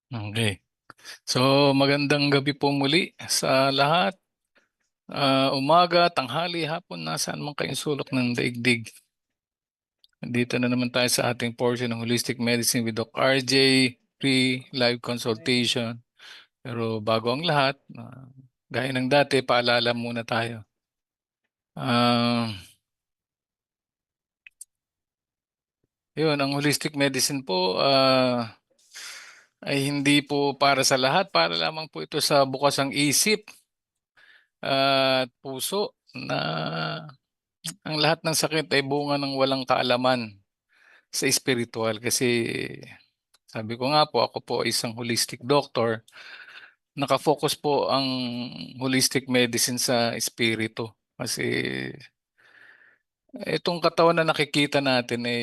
Okay. So, magandang gabi po muli sa lahat. Umaga, tanghali, hapon, nasaan man kayong sulok ng daigdig. Dito na naman tayo sa ating portion ng Holistic Medicine with Doc RJ, free live consultation. Pero bago ang lahat, gaya ng dati, paalala muna tayo. Ah, Yun, ang holistic medicine po ay hindi po para sa lahat, para lamang po ito sa bukasang isip at puso na ang lahat ng sakit ay bunga ng walang kaalaman sa espiritual. Kasi sabi ko nga po, ako po ay isang holistic doctor. Nakafocus po ang holistic medicine sa espiritu. Kasi itong katawan na nakikita natin ay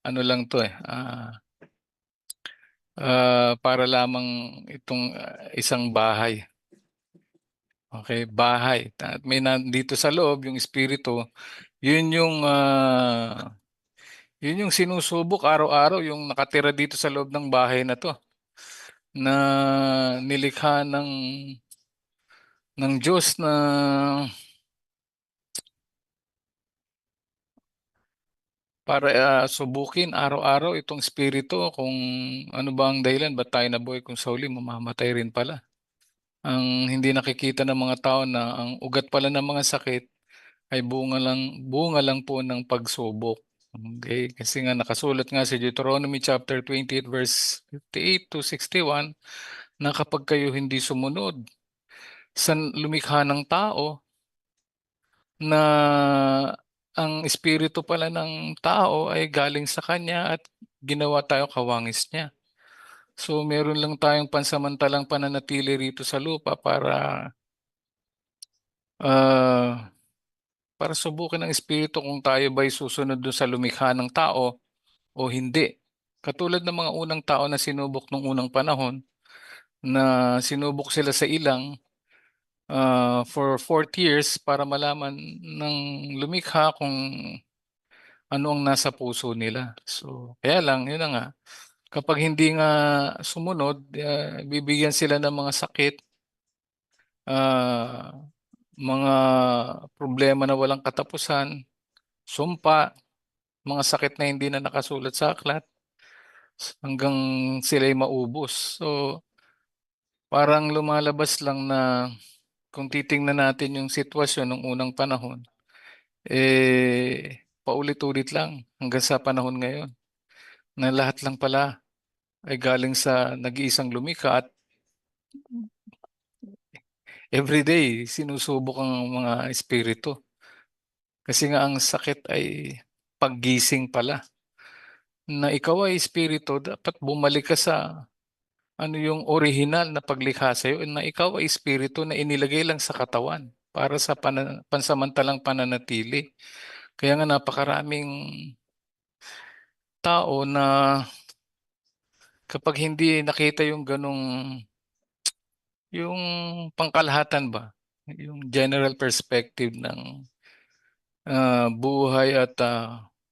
ano lang to para lamang itong isang bahay. Okay, bahay. At may nandito sa loob, yung espiritu, yun yung yun yung sinusubok araw-araw, yung nakatira dito sa loob ng bahay na to, na nilikha ng Diyos na para subukin araw-araw itong espiritu kung ano ba ang dahilan, ba't tayo nabuhay kung sa huli mamamatay rin pala. Ang hindi nakikita ng mga tao na ang ugat pala ng mga sakit ay bunga lang po ng pagsubok. Okay, kasi nga nakasulat nga sa Deuteronomy chapter 28 verse 58 to 61 na kapag kayo hindi sumunod sa lumikha ng tao, na ang espiritu pala ng tao ay galing sa kanya at ginawa tayo kawangis niya. So meron lang tayong pansamantalang pananatili rito sa lupa ah, para subukin ng espiritu kung tayo ba'y susunod doon sa lumikha ng tao o hindi. Katulad ng mga unang tao na sinubok nung unang panahon, na sinubok sila sa ilang for 40 years para malaman ng lumikha kung ano ang nasa puso nila. So, kaya lang, yun na nga, kapag hindi nga sumunod, bibigyan sila ng mga sakit, ah, mga problema na walang katapusan, sumpa, mga sakit na hindi na nakasulat sa aklat, hanggang sila'y maubos. So, parang lumalabas lang na kung titingnan natin yung sitwasyon ng unang panahon, paulit-ulit lang hanggang sa panahon ngayon na lahat lang pala ay galing sa nag-iisang lumikha at everyday sinusubok ang mga espiritu. Kasi nga ang sakit ay paggising pala. Na ikaw ay espiritu, dapat bumalik ka sa ano yung orihinal na paglikha sa'yo, na ikaw ay espiritu na inilagay lang sa katawan para sa pansamantalang pananatili. Kaya nga napakaraming tao na kapag hindi nakita yung yung pangkalahatan ba, yung general perspective ng buhay at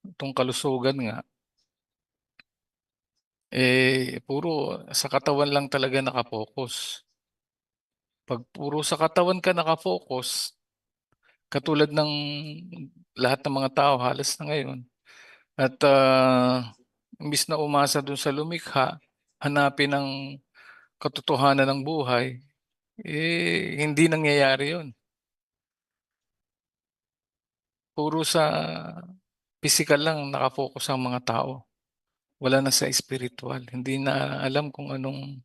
itong kalusugan nga, puro sa katawan lang talaga nakapokus. Pag puro sa katawan ka nakapokus, katulad ng lahat ng mga tao halos na ngayon, at imbis na umasa dun sa lumikha, hanapin ang katotohanan ng buhay, hindi nangyayari yun. Puro sa physical lang nakapokus ang mga tao. Wala na sa spiritual. Hindi na alam kung anong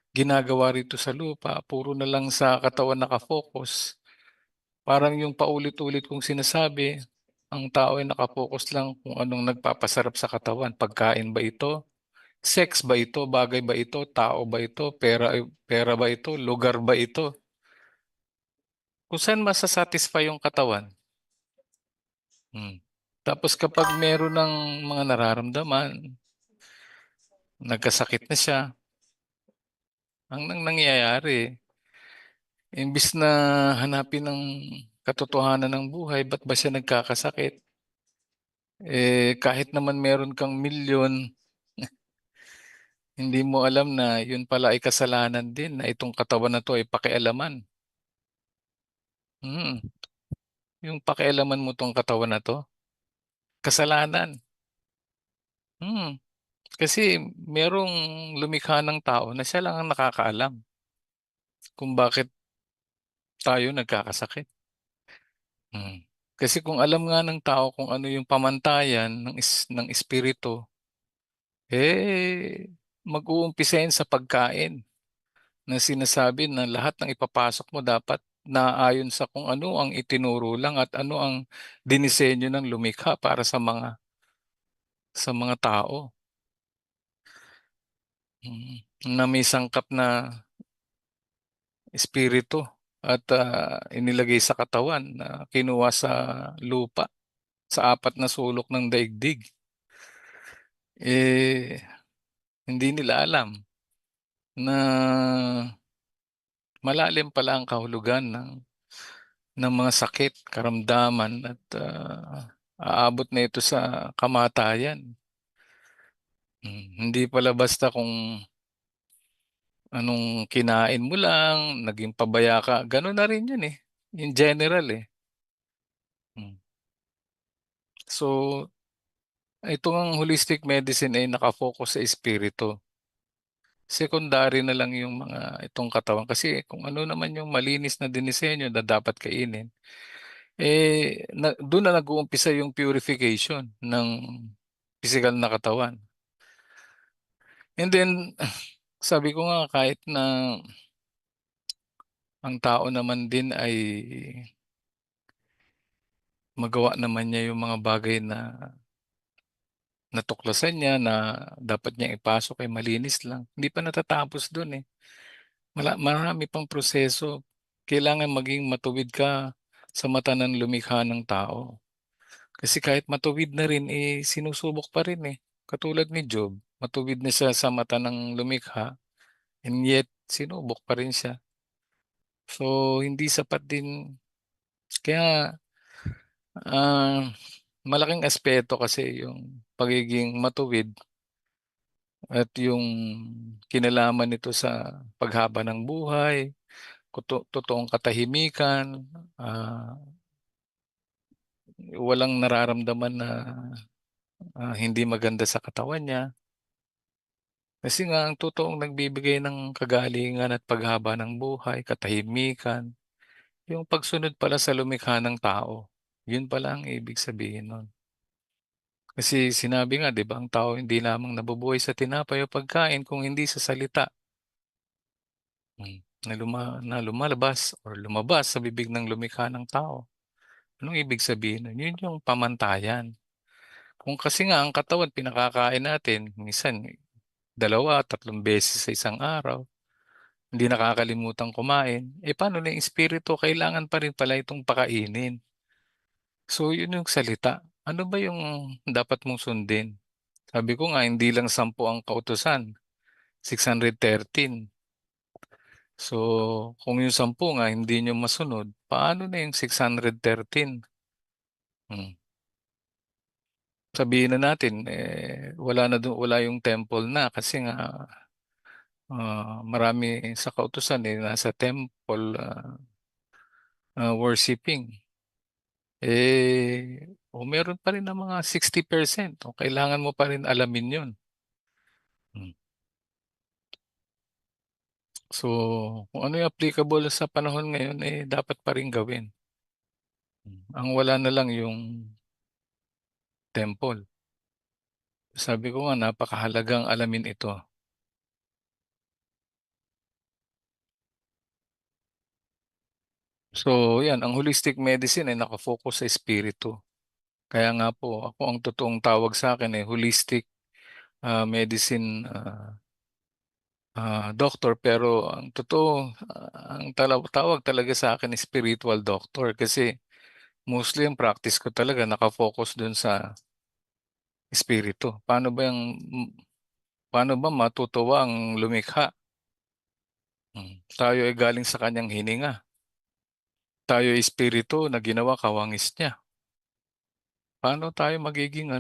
ginagawa rito sa lupa. Puro na lang sa katawan nakafocus. Parang yung paulit-ulit kong sinasabi, ang tao ay nakapokus lang kung anong nagpapasarap sa katawan. Pagkain ba ito? Sex ba ito? Bagay ba ito? Tao ba ito? Pera ba ito? Lugar ba ito? Kung saan masasatisfy yung katawan. Hmm. Tapos kapag meron ng mga nararamdaman, nagkasakit na siya, ang nangyayari, imbis na hanapin ng katotohanan ng buhay, ba't ba siya nagkakasakit? Kahit naman meron kang milyon, Hindi mo alam na yun pala ay kasalanan din na itong katawan na 'to ay pakialaman. Mm, yung pakialaman mo 'tong katawan na 'to, kasalanan. Mm, kasi merong lumikha ng tao na siya lang ang nakakaalam kung bakit tayo nagkakasakit. Hmm, kasi kung alam nga ng tao kung ano yung pamantayan ng espiritu, mag-uumpisa yan sa pagkain na sinasabi na lahat ng ipapasok mo dapat naayon sa kung ano ang itinuro lang at ano ang dinisenyo ng lumikha para sa mga tao. Na may sangkap na espiritu at, inilagay sa katawan na kinuha sa lupa, sa apat na sulok ng daigdig. Eh, hindi nila alam na malalim pala ang kahulugan ng mga sakit, karamdaman at, aabot na ito sa kamatayan. Hindi pala basta kung anong kinain mo lang, naging pabaya ka, gano'n na rin 'yun, in general, eh. Hmm. So, ito ngang holistic medicine ay naka-focus sa espiritu. Secondary na lang yung mga itong katawan kasi kung ano naman yung malinis na dinisenyo na dapat kainin, dun na nag-uumpisa yung purification ng pisikal na katawan. And then, sabi ko nga kahit na ang tao naman din ay magawa naman niya yung mga bagay na natuklasan niya na dapat niyang ipasok ay malinis lang, hindi pa natatapos dun, eh. Marami pang proseso. Kailangan maging matuwid ka sa mata ng lumikha ng tao. Kasi kahit matuwid na rin, sinusubok pa rin, eh. Katulad ni Job, matuwid na siya sa mata ng lumikha and yet sinubok pa rin siya. So, hindi sapat din kaya, ah, malaking aspeto kasi yung pagiging matuwid at yung kinalaman nito sa paghaba ng buhay, totoong katahimikan, ah, walang nararamdaman na, hindi maganda sa katawan niya. Kasi nga ang totoong nagbibigay ng kagalingan at paghaba ng buhay, katahimikan, yung pagsunod pala sa lumikha ng tao. Yun pala ang ibig sabihin nun. Kasi sinabi nga 'di ba, ang tao hindi lamang nabubuhay sa tinapay o pagkain kung hindi sa salita, na lumalabas or lumabas sa bibig ng lumikha ng tao. Anong ibig sabihin nun? Yun yung pamantayan. Kung kasi nga ang katawan pinakakain natin minsan 2, 3 beses sa isang araw, hindi nakakalimutang kumain, paano na yung espiritu kailangan pa rin pala itong pakainin. So yun yung salita. Ano ba yung dapat mong sundin? Sabi ko nga hindi lang 10 ang kautusan, 613. So kung yung 10 nga hindi niyo masunod, paano na yung 613? Hmm, sabihin na natin, wala yung temple na kasi nga, marami sa kautusan, nasa temple, worshiping. Meron pa rin ng mga 60% kailangan mo pa rin alamin 'yun. Hmm. So, kung ano yung applicable sa panahon ngayon, dapat pa rin gawin. Ang wala na lang yung temple. Sabi ko nga napakahalagang alamin ito. So 'yan, ang holistic medicine ay naka-focus sa espiritu. Kaya nga po ako ang totoong tawag sa'kin, holistic, medicine, doctor pero ang totoo, ang tawag talaga sa akin spiritual doctor kasi mostly ang practice ko talaga naka-focus dun sa espiritu. Paano ba matutuwa ang lumikha? Tayo ay galing sa kanyang hininga. Tayo ay espiritu na ginawa kawangis niya. Paano tayo magiging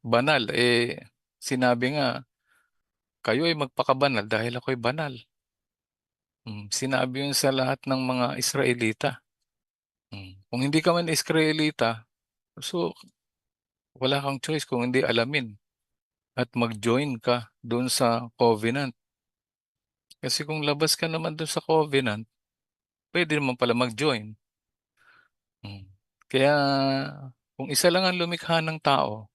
banal? Sinabi nga, "Kayo ay magpakabanal dahil ako'y banal." Sinabi yun sa lahat ng mga Israelita. Kung hindi ka man Israelita, so wala kang choice kung hindi alamin at mag-join ka dun sa covenant. Kasi kung labas ka naman dun sa covenant, puwede naman pala mag-join. Hmm. Kaya kung isa lang ang lumikha ng tao,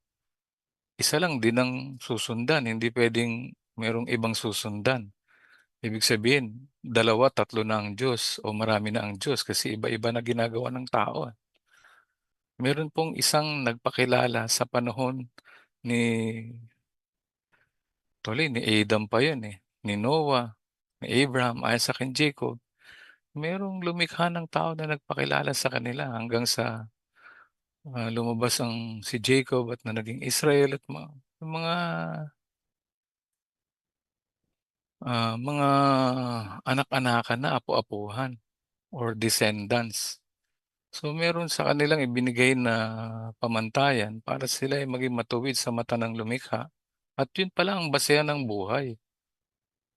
isa lang din ang susundan, hindi puwedeng merong ibang susundan. Ibig sabihin, dalawa, tatlo na ang Diyos o marami na ang Diyos kasi iba-iba na ginagawa ng tao, eh. Meron pong isang nagpakilala sa panahon ni ni Adam pa yun, eh, ni Noah, ni Abraham, Isaac, and Jacob. Merong lumikha ng tao na nagpakilala sa kanila hanggang sa, lumabas si Jacob at na naging Israel at yung mga anak-anakan na, apu-apuhan or descendants. So, meron sa kanilang ibinigay na pamantayan para sila ay maging matuwid sa mata ng lumikha at yun pala ang basehan ng buhay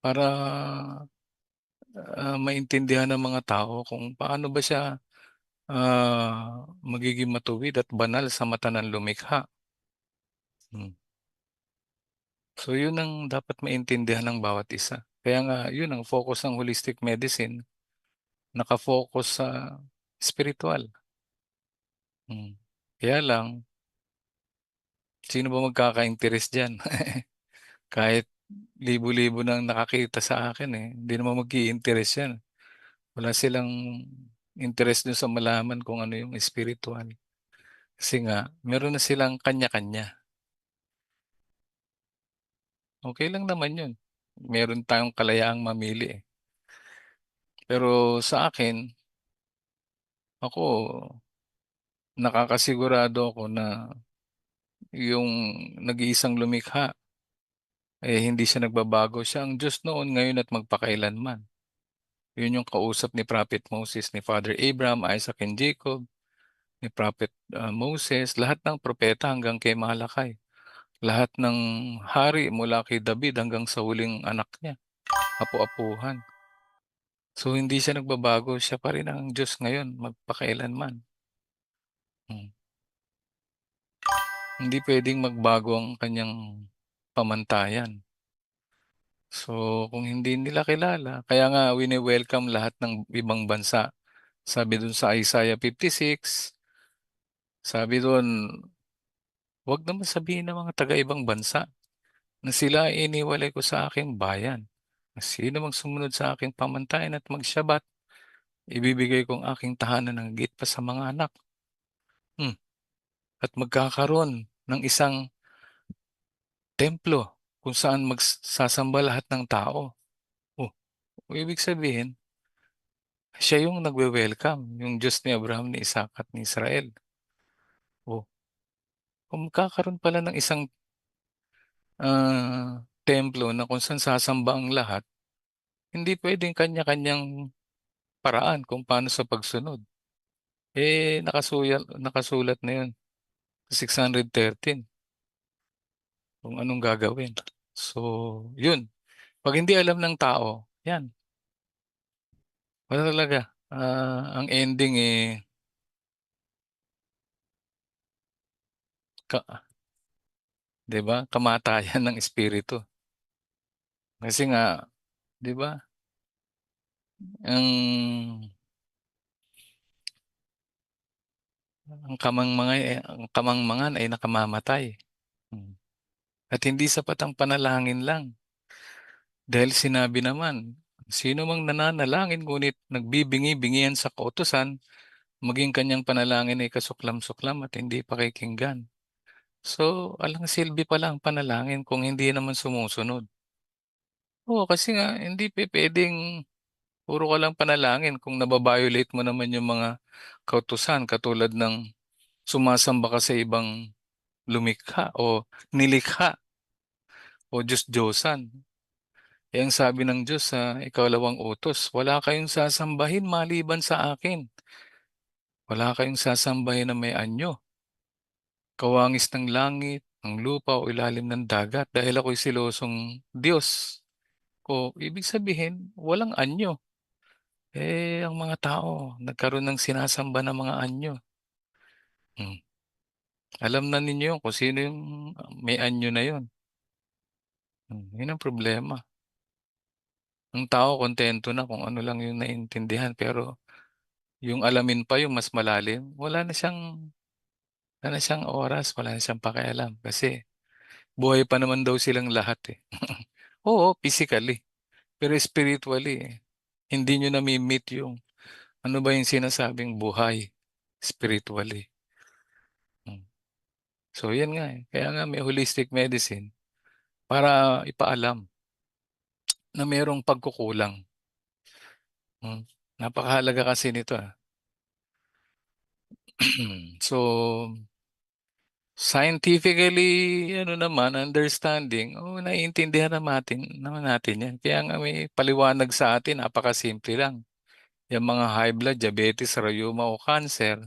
para, maintindihan ng mga tao kung paano ba siya, magiging matuwid at banal sa mata ng lumikha. Hmm. So, yun ang dapat maintindihan ng bawat isa. Kaya nga yun ang focus ng holistic medicine, naka-focus sa spiritual. Hmm. Kaya lang, sino ba magkaka-interes diyan? Kahit libo-libo nang nakakita sa akin, eh, hindi naman mag-i-interes 'yan. Wala silang interes dun sa malaman kung ano yung espiritual. Kasi nga meron na silang kanya-kanya. Okey lang naman yun. Meron tayong kalayaang mamili, eh. Pero sa akin, ako nakakasigurado ako na yung nag-iisang lumikha, eh, hindi siya nagbabago. Siya ang Diyos noon, ngayon at magpakailanman. Yun yung kausap ni Prophet Moses, ni Father Abraham, Isaac, and Jacob. Ni Prophet, Moses, lahat ng propeta hanggang kay Malakay. Lahat ng hari mula kay David hanggang sa huling anak niya, apu-apuhan. So, hindi siya nagbabago, siya pa rin ang Diyos ngayon magpakailanman. Hmm. Hindi puwedeng magbago ang kanyang pamantayan. So, kung hindi nila kilala kaya nga wini-welcome lahat ng ibang bansa. Sabi dun sa Isaiah 56, sabi dun, "Wag naman sabihin ng mga taga-ibang bansa na sila ay iniwalay ko sa aking bayan. Sino mang sumunod sa aking pamantayan at magsyabak, ibibigay kong aking tahanan ng higit pa sa mga anak. Hmm, at magkakaroon ng isang templo kung saan sasamba lahat ng tao." Oh, ibig sabihin, siya yung nagwe-welcome, yung Diyos ni Abraham, ni Isaac at ni Israel. Oh, kung magkakaroon pala ng isang, templo na kung saan sasamba ang lahat, hindi puwedeng kanya-kanyang paraan kung paano sa pagsunod. Eh, nakasulat na 'yun sa 613 kung anong gagawin. So, 'yun, 'pag hindi alam ng tao, 'yan, wala talaga. Ang ending, eh, ka 'di ba, kamatayan ng espiritu. Kasi nga, 'di ba, ang ang kamangmangan ay nakamamatay. Hmm, at hindi sapat ang panalangin lang. Dahil sinabi naman, "Sino mang nananalangin ngunit nagbibingi-bingihan sa kautusan, maging kanyang panalangin ay kasuklam-suklam at hindi pakikinggan." So, alang silbi pala ang panalangin kung hindi naman sumusunod. Oo, kasi nga hindi pupuwedeng puro ka lang panalangin kung naba-violate mo naman yung mga kautusan katulad ng sumasamba ka sa ibang lumikha o nilikha o Diyos-Diyosan. Eh, ang sabi ng Diyos sa ikalawang utos, "Wala kayong sasambahin maliban sa akin. Wala kayong sasambahin na may anyo, kawangis ng langit, ng lupa o ilalim ng dagat dahil ako'y selosong Diyos ko. Ibig sabihin, walang anyo. Ang mga tao nagkaroon ng sinasamba na mga anyo. Hmm, alam na ninyo yun kung sino yung may anyo na yun. Yun ang problema. Ang tao kontento na kung ano lang yung naiintindihan pero yung alamin pa yung mas malalim, wala na siyang oras, wala na siyang pakialam kasi buhay pa naman daw silang lahat, eh. Oo, physically, pero spiritually, hindi niyo nami-meet yung ano ba yung sinasabing buhay spiritually. Hmm. So yan nga, eh, kaya nga may holistic medicine para ipaalam na merong pagkukulang. Hmm, napakahalaga kasi nito, ah. So, scientifically ano naman, understanding, naiintindihan naman natin 'yan. Kaya nga may paliwanag sa atin napakasimple lang. Yang mga high blood, diabetes, rheuma o cancer,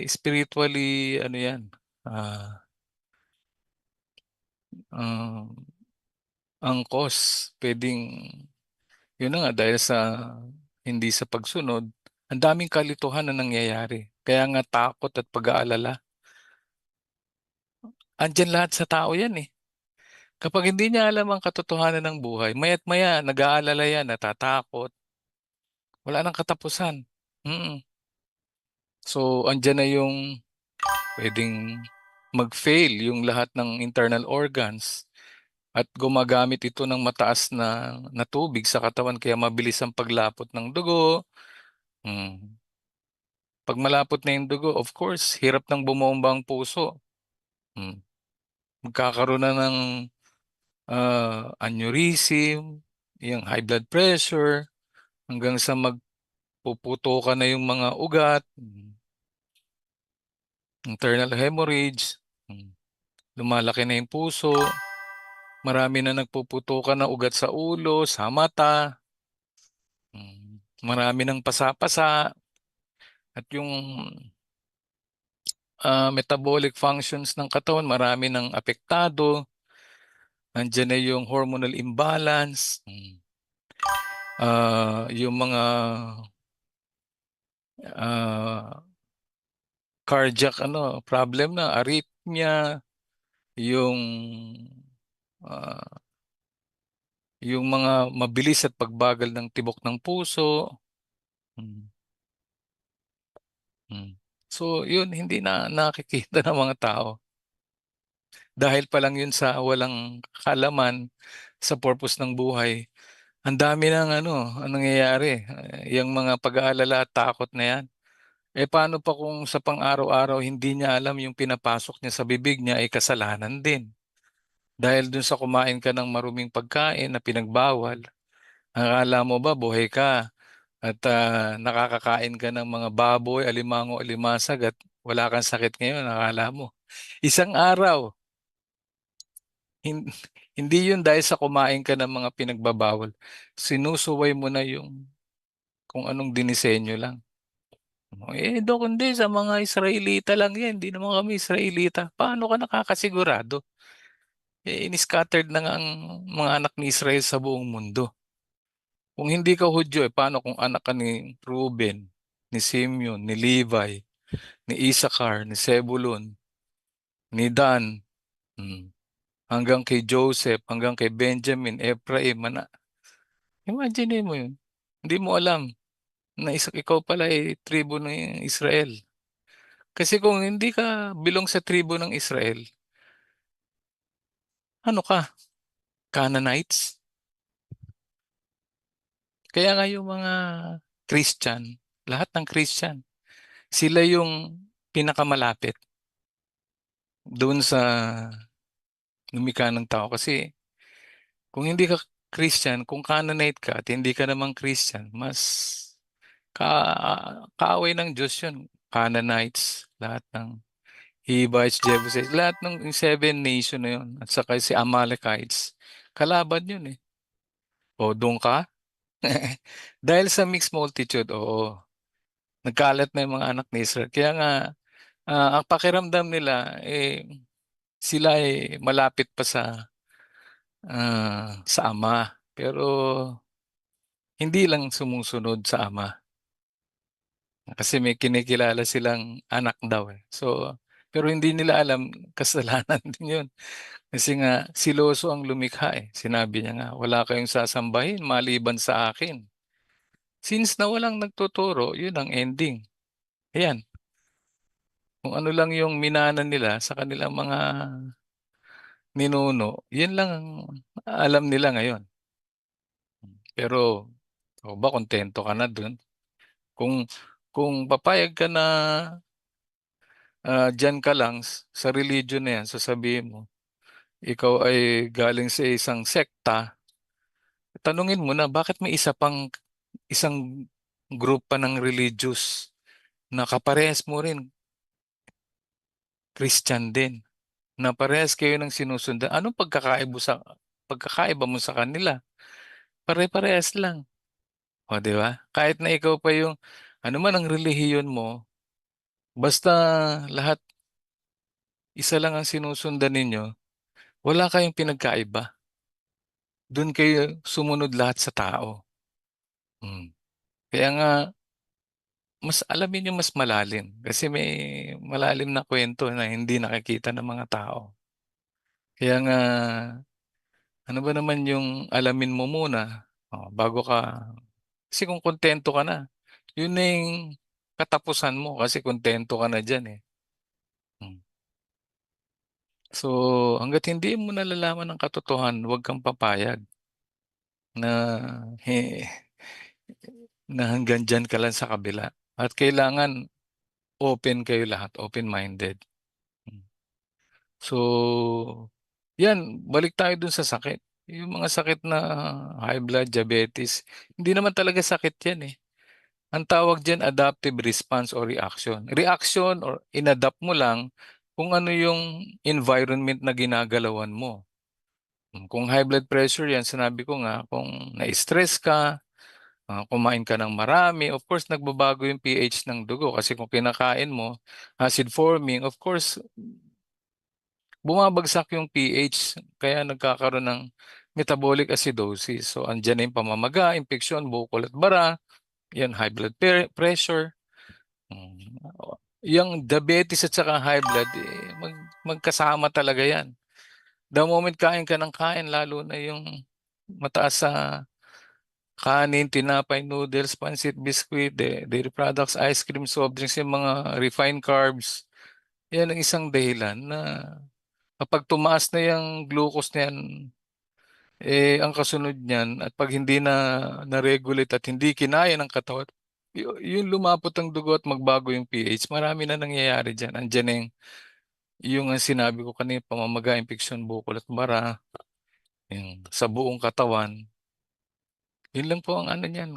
spiritually ano 'yan, ah, um, ang cause puwedeng yun na nga dahil sa hindi sa pagsunod, ang daming kalituhan na nangyayari. Kaya nga takot at pag-aalala, andiyan lahat sa tao 'yan, eh. Kapag hindi niya alam ang katotohanan ng buhay, maya't maya nag-aalala 'yan, natatakot, wala ng katapusan. Mm. So, andiyan na yung puwedeng mag-fail yung lahat ng internal organs at gumagamit ito ng mataas na tubig sa katawan kaya mabilis ang paglapot ng dugo. Hmm, 'pag malapot na yung dugo, of course, hirap ng bumomba ang puso. Hmm, magkakaroon na ng, aneurysm, yung high blood pressure, hanggang sa puputukan na yung mga ugat, internal hemorrhage, lumalaki na yung puso, marami na nagpuputukan ng ugat sa ulo, sa mata, marami ng pasa-pasa at yung, metabolic functions ng katawan marami ng apektado, nandiyan na yung hormonal imbalance, yung mga, ah, cardiac ano problem na arrhythmia, yung, ah yung mga mabilis at pagbagal ng tibok ng puso, hmm, hmm. So yun hindi na nakikita ng mga tao. Dahil pa lang yun sa walang kaalaman sa purpose ng buhay, ang dami ng ano, ang nangyayari, yang mga pag-aalala at takot na yan. Paano pa kung sa pang-araw-araw hindi niya alam yung pinapasok niya sa bibig niya ay kasalanan din. Dahil dun sa kumain ka ng maruming pagkain na pinagbawal, akala mo ba buhay ka? At, nakakakain ka ng mga baboy, alimango, alimasag at wala kang sakit ngayon akala mo. Isang araw, hin hindi 'yun dahil sa kumain ka ng mga pinagbabawal, sinusuway mo na yung kung anong dinisenyo lang. Dok hindi sa mga Israelita lang 'yan, hindi naman kami Israelita. Paano ka nakakasigurado? Ini-scattered na nga ang mga anak ni Israel sa buong mundo. Kung hindi ka Hudyo, paano kung anak ka ni Ruben, ni Simeon, ni Levi, ni Issachar, ni Zebulun, ni Dan, hanggang kay Joseph, hanggang kay Benjamin, Ephraim, imagine mo 'yun. Hindi mo alam na ikaw pala ay tribo ng Israel. Kasi kung hindi ka belong sa tribo ng Israel, ano ka, Canaanites? Kaya nga yung mga Christian, lahat ng Christian, sila yung pinakamalapit doon sa lumikha ng tao kasi kung hindi ka Christian, kung Canaanite ka at hindi ka naman Christian, mas ka kaaway ng Diyos 'yun. Canaanites, lahat ng Hivites, Jebusites, lahat ng yung 7 nation na 'yun at saka si Amalekites, kalaban 'yun, eh. O do'n ka? Dahil sa mixed multitude, oo, nagkalat na yung mga anak ni Israel. Kaya nga, ang pakiramdam nila, sila ay malapit pa sa ama, pero hindi lang sumusunod sa ama. Kasi may kinikilala silang anak daw, eh. So, pero hindi nila alam kasalanan din 'yun. Kasi nga siloso ang lumikha, eh. Sinabi niya nga, "Wala kayong sasambahin maliban sa akin." Since na walang nagtuturo, 'yun ang ending. Ayan, kung ano lang yung minana nila sa kanilang mga ninuno, 'yun lang ang alam nila ngayon. Pero ikaw ba kuntento ka na dun? Kung kung papayag ka na, diyan ka lang sa religion na 'yan, sasabihin mo ikaw ay galing sa isang sekta, tanungin mo na bakit may isang group pa ng religious na kaparehas mo rin, Christian din, na parehas kayo ng sinusundan. Anong pagkakaiba mo sa kanila? Pare-parehas lang, oh, 'di ba? Kahit na ikaw pa yung ano man ang relihiyon mo, basta lahat isa lang ang sinusundan ninyo, wala kayong pinagkaiba. Dun kayo sumunod lahat sa tao. Hmm. Kaya nga mas alamin yung mas malalim kasi may malalim na kwento na hindi nakikita ng mga tao. Kaya nga ano ba naman yung alamin mo muna, bago ka kasi kung kuntento ka na, yun na yung katapusan mo kasi kuntento ka na diyan, eh. Hmm. So, hangga't hindi mo nalalaman ang katotohanan, huwag kang papayag na na hanggang diyan ka lang sa kabila at kailangan open kayo lahat, open-minded. Hmm. So, 'yan balik tayo dun sa sakit. Yung mga sakit na high blood, diabetes, hindi naman talaga sakit 'yan, eh. Ang tawag diyan adaptive response o reaction. Reaction or inadapt mo lang kung ano yung environment na ginagalawan mo. Kung high blood pressure 'yan, sinabi ko nga kung na-stress ka, kumain ka ng marami, of course nagbabago yung pH ng dugo kasi kung kinakain mo acid forming, of course bumabagsak yung pH kaya nagkakaroon ng metabolic acidosis. So andiyan na yung pamamaga, impeksyon, bukol at bara, yan high blood pressure. Yung diabetes at saka high blood, magkasama talaga yan. The moment kain ka ng kain, lalo na yung mataas sa kanin, tinapay, noodles, pancit, biscuit, dairy products, ice cream, soft drinks, yung mga refined carbs, yan ang isang dahilan na kapag tumaas na yung glucose na yan, ang kasunod niyan at 'pag hindi na-regulate at hindi kinaya ng katawan, yung lumapot ang dugo at magbago yung pH, marami na nangyayari diyan. Andiyan na yung sinabi ko kanina, pamamaga, impeksyon, bukol at bara, yung sa buong katawan. Yun lang po ang ano niyan,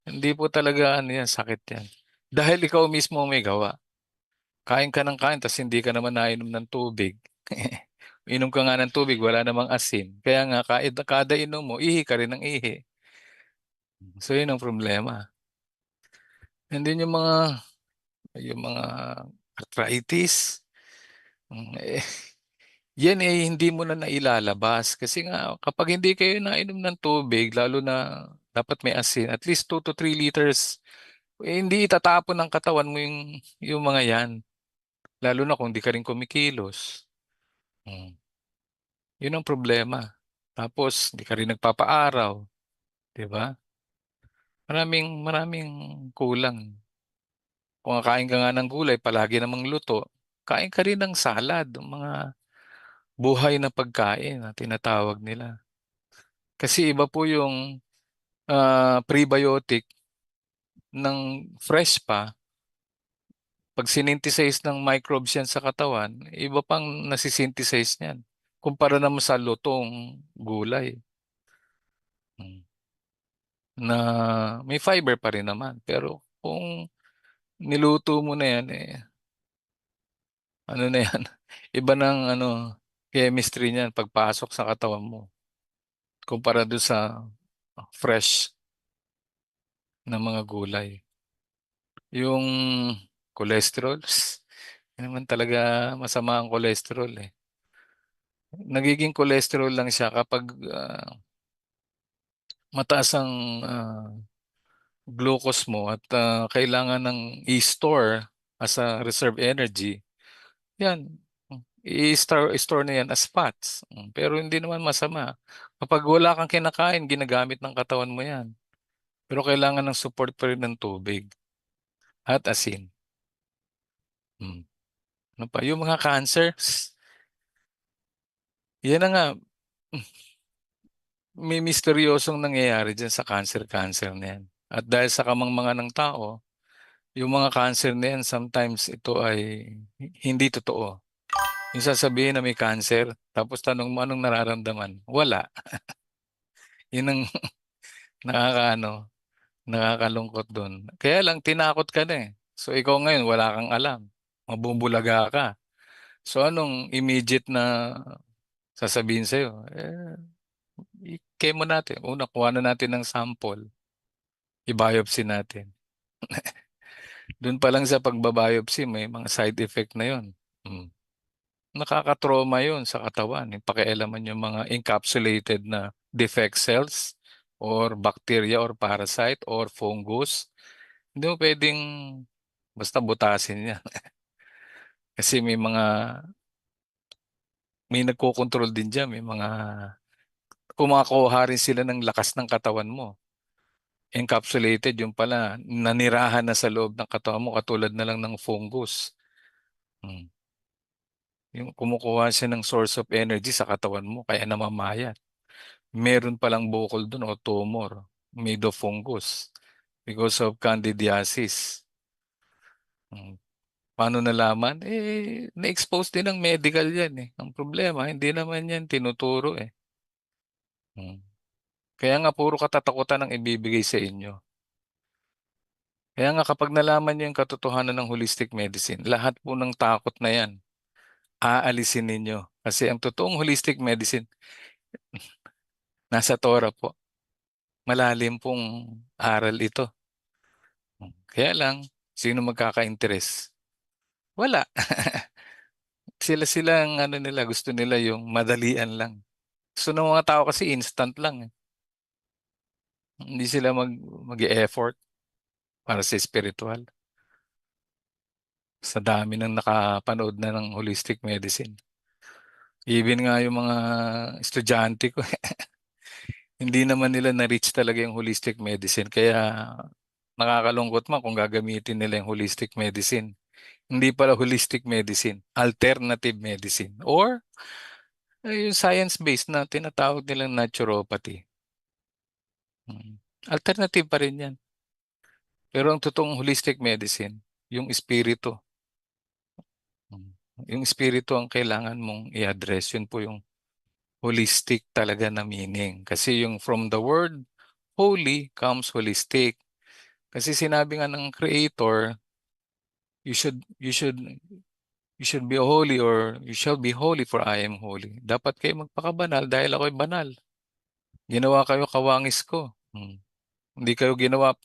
hindi po talaga ano yan, sakit yan. Dahil ikaw mismo ang may gawa. Kain ka ng kain ta's hindi ka naman nainom ng tubig. Inom ka nga ng tubig, wala namang asin. Kaya nga kada inom mo, ihi ka rin ng ihi. So yun ang problema. And then yung mga arthritis, yan, hindi mo na nailalabas kasi nga kapag hindi kayo nainom ng tubig lalo na dapat may asin, at least 2 to 3 liters, hindi itatapon ng katawan mo yung mga yan, lalo na kung di ka rin kumikilos. Hmm, yun ang problema. Tapos di ka rin nagpapaaraw, 'di ba? Maraming maraming kulang. Kung kakain ka nga ng gulay palagi namang luto, kain ka rin ng salad, mga buhay na pagkain na tinatawag nila. Kasi iba po yung, prebiotic ng fresh pa, 'pag sinynthesize ng microbes yan sa katawan, iba pang nasi-synthesize niyan, kumpara naman sa lutong gulay, hmm, na may fiber pa rin naman. Pero kung niluto mo na yan, ano na yan, iba ng ano, chemistry niyan pagpasok sa katawan mo kumpara dun sa fresh na mga gulay. Yung cholesterol, Hindi naman talaga masama ang cholesterol eh. Nagiging cholesterol lang siya kapag mataas ang ah, glucose mo at kailangan ng i-store as a reserve energy. Yan, i-store na yan as fats. Pero hindi naman masama. Kapag wala kang kinakain, ginagamit ng katawan mo yan. Pero kailangan ng support pa rin ng tubig at asin. Mm. Ano pa? Yung mga cancers, yan na nga, may misteryosong nangyayari dyan sa cancer-cancer na yan. At dahil sa kamangmanga ng tao, yung mga cancer na yan, sometimes ito ay hindi totoo. Yung sasabihin na may cancer, tapos tanong mo anong nararamdaman, wala. Yun ang nakakaano, nakakalungkot doon. Kaya lang tinakot ka na eh. So ikaw ngayon wala kang alam. Mabubulaga ka. So anong immediate na sasabihin sa'yo? I-chemo natin. Una, kuha na natin ng sample. I-biopsy natin. Doon pa lang sa pagbabiopsy, may mga side effect na yon. Mm. Nakakatrauma yun sa katawan. Yung pakialaman yung mga encapsulated na defect cells or bacteria or parasite or fungus. Hindi mo pwedeng basta butasin yan. Kasi may nagkokontrol din dyan. May mga kumakuha rin sila ng lakas ng katawan mo. Encapsulated yung pala, nanirahan na sa loob ng katawan mo katulad na lang ng fungus. Hmm. Yung kumukuha siya ng source of energy sa katawan mo kaya namamayat. Meron palang bukol dun o tumor made of fungus because of candidiasis. Hmm. Paano nalaman? Na-expose din ng medical yan eh. Ang problema, hindi naman yan tinuturo eh. Hmm. Kaya nga puro katatakutan ang ibibigay sa inyo. Kaya nga kapag nalaman niyo yung katotohanan ng holistic medicine, lahat po ng takot na yan, aalisin ninyo. Kasi ang totoong holistic medicine, nasa Torah po. Malalim pong aral ito. Kaya lang, sino magkaka-interest? Wala. Sila ang ano nila, gusto nila yung madalian lang. Gusto ng mga tao kasi instant lang. Eh. Hindi sila mag-e-effort para sa spiritual. Sa dami ng nakapanood na ng holistic medicine. Even nga yung mga estudyante ko, hindi naman nila na-reach talaga yung holistic medicine. Kaya nakakalungkot man kung gagamitin nila yung holistic medicine. Hindi pala holistic medicine, alternative medicine. Or yung science-based na tinatawag nilang naturopathy. Alternative pa rin yan. Pero ang totoong holistic medicine, yung espiritu. Mm. Yung espiritu ang kailangan mong i-address. Yun po yung holistic talaga na meaning. Kasi yung from the word holy comes holistic. Kasi sinabi nga ng Creator, you should you should be holy or you shall be holy for I am holy. Dapat kayo magpakabanal dahil ako'y banal. Ginawa kayo kawangis ko. Hindi kayo ginawa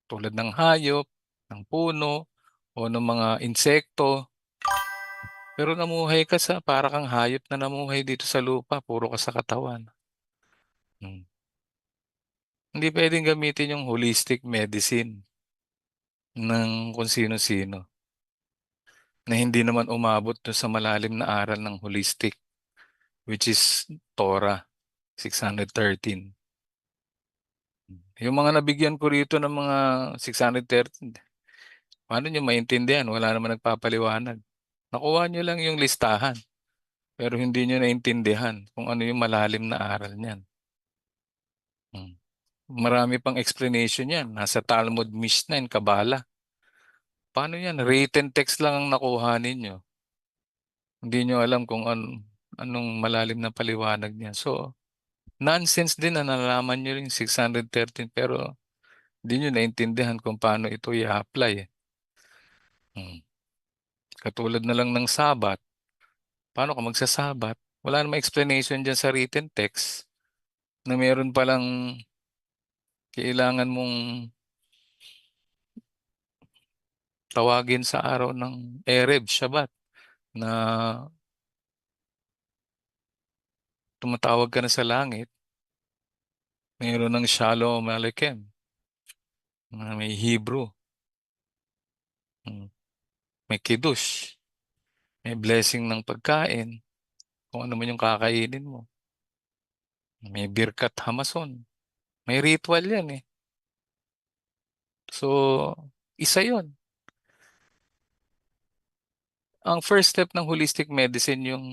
tulad ng hayop, ng puno, o ng mga insekto. Pero namuhay ka sa para kang hayop na namuhay dito sa lupa, puro ka sa katawan. Hmm. Hindi pwedeng gamitin yung holistic medicine ng kung sino-sino na hindi naman umabot dun sa malalim na aral ng holistic, which is Torah 613. Yung mga nabigyan ko rito ng mga 613, paano nyo maintindihan? Wala naman nagpapaliwanag. Nakuha nyo lang yung listahan, pero hindi nyo naintindihan kung ano yung malalim na aral niyan. Hmm. Marami pang explanation yan. Nasa Talmud Mishnah and Kabbalah. Paano yan? Written text lang ang nakuha ninyo. Hindi nyo alam kung anong malalim na paliwanag niya. So, nonsense din na nalaman nyo rin 613 pero hindi nyo naintindihan kung paano ito i-apply. Hmm. Katulad na lang ng Sabat. Paano ka magsasabat? Wala namang explanation dyan sa written text na meron palang kailangan mong tawagin sa araw ng Erev, Shabbat, na tumatawag ka na sa langit, mayroon ng Shalom Aleichem, na may Hebrew, mm, may Kiddush, may blessing ng pagkain, kung ano man yung kakainin mo. May Birkat Hamason. May ritual yan eh. So, isa yon. Ang first step ng holistic medicine, yung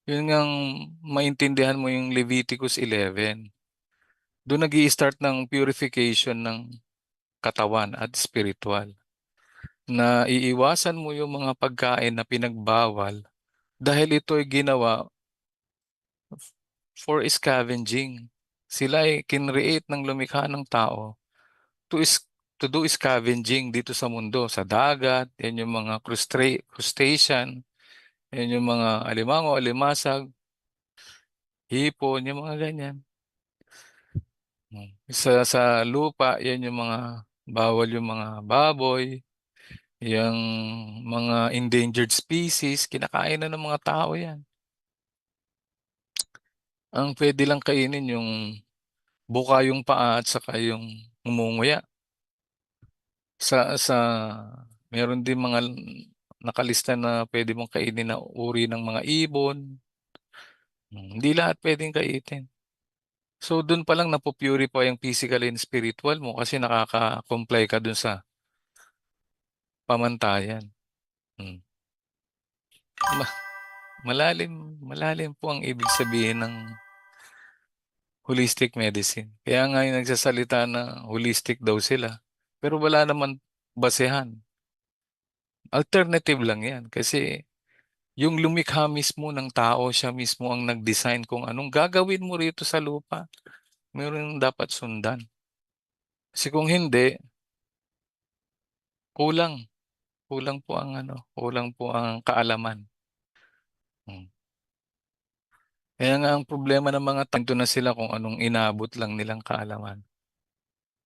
ang maintindihan mo yung Leviticus 11. Doon nag start ng purification ng katawan at spiritual. Na iiwasan mo yung mga pagkain na pinagbawal dahil ito ay ginawa for scavenging. Sila ay kinreate ng lumikha ng tao to, to do scavenging dito sa mundo, sa dagat, yan yung mga crustacean, yan yung mga alimango, alimasag, hipon, yung mga ganyan. Sa lupa, yan yung mga bawal yung mga baboy, yung mga endangered species, kinakain na ng mga tao yan. Ang pwede lang kainin yung buka yung paa at saka yung ngumunguya. Sa meron din mga nakalista na pwede mong kainin na uri ng mga ibon. Hindi lahat pwedeng kaitin. So dun pa lang napupurify ang physical and spiritual mo kasi nakaka-comply ka dun sa pamantayan. Hmm. Ma- malalim po ang ibig sabihin ng holistic medicine. Kaya nga yung nagsasalita na holistic daw sila. Pero wala naman basehan. Alternative lang yan kasi yung lumikha mismo ng tao, siya mismo ang nag-design kung anong gagawin mo rito sa lupa. Meron dapat sundan. Kasi kung hindi, kulang. Kulang po ang kulang po ang kaalaman. Hmm. Kaya nga ang problema ng mga tanto na sila kung anong inabot lang nilang kaalaman.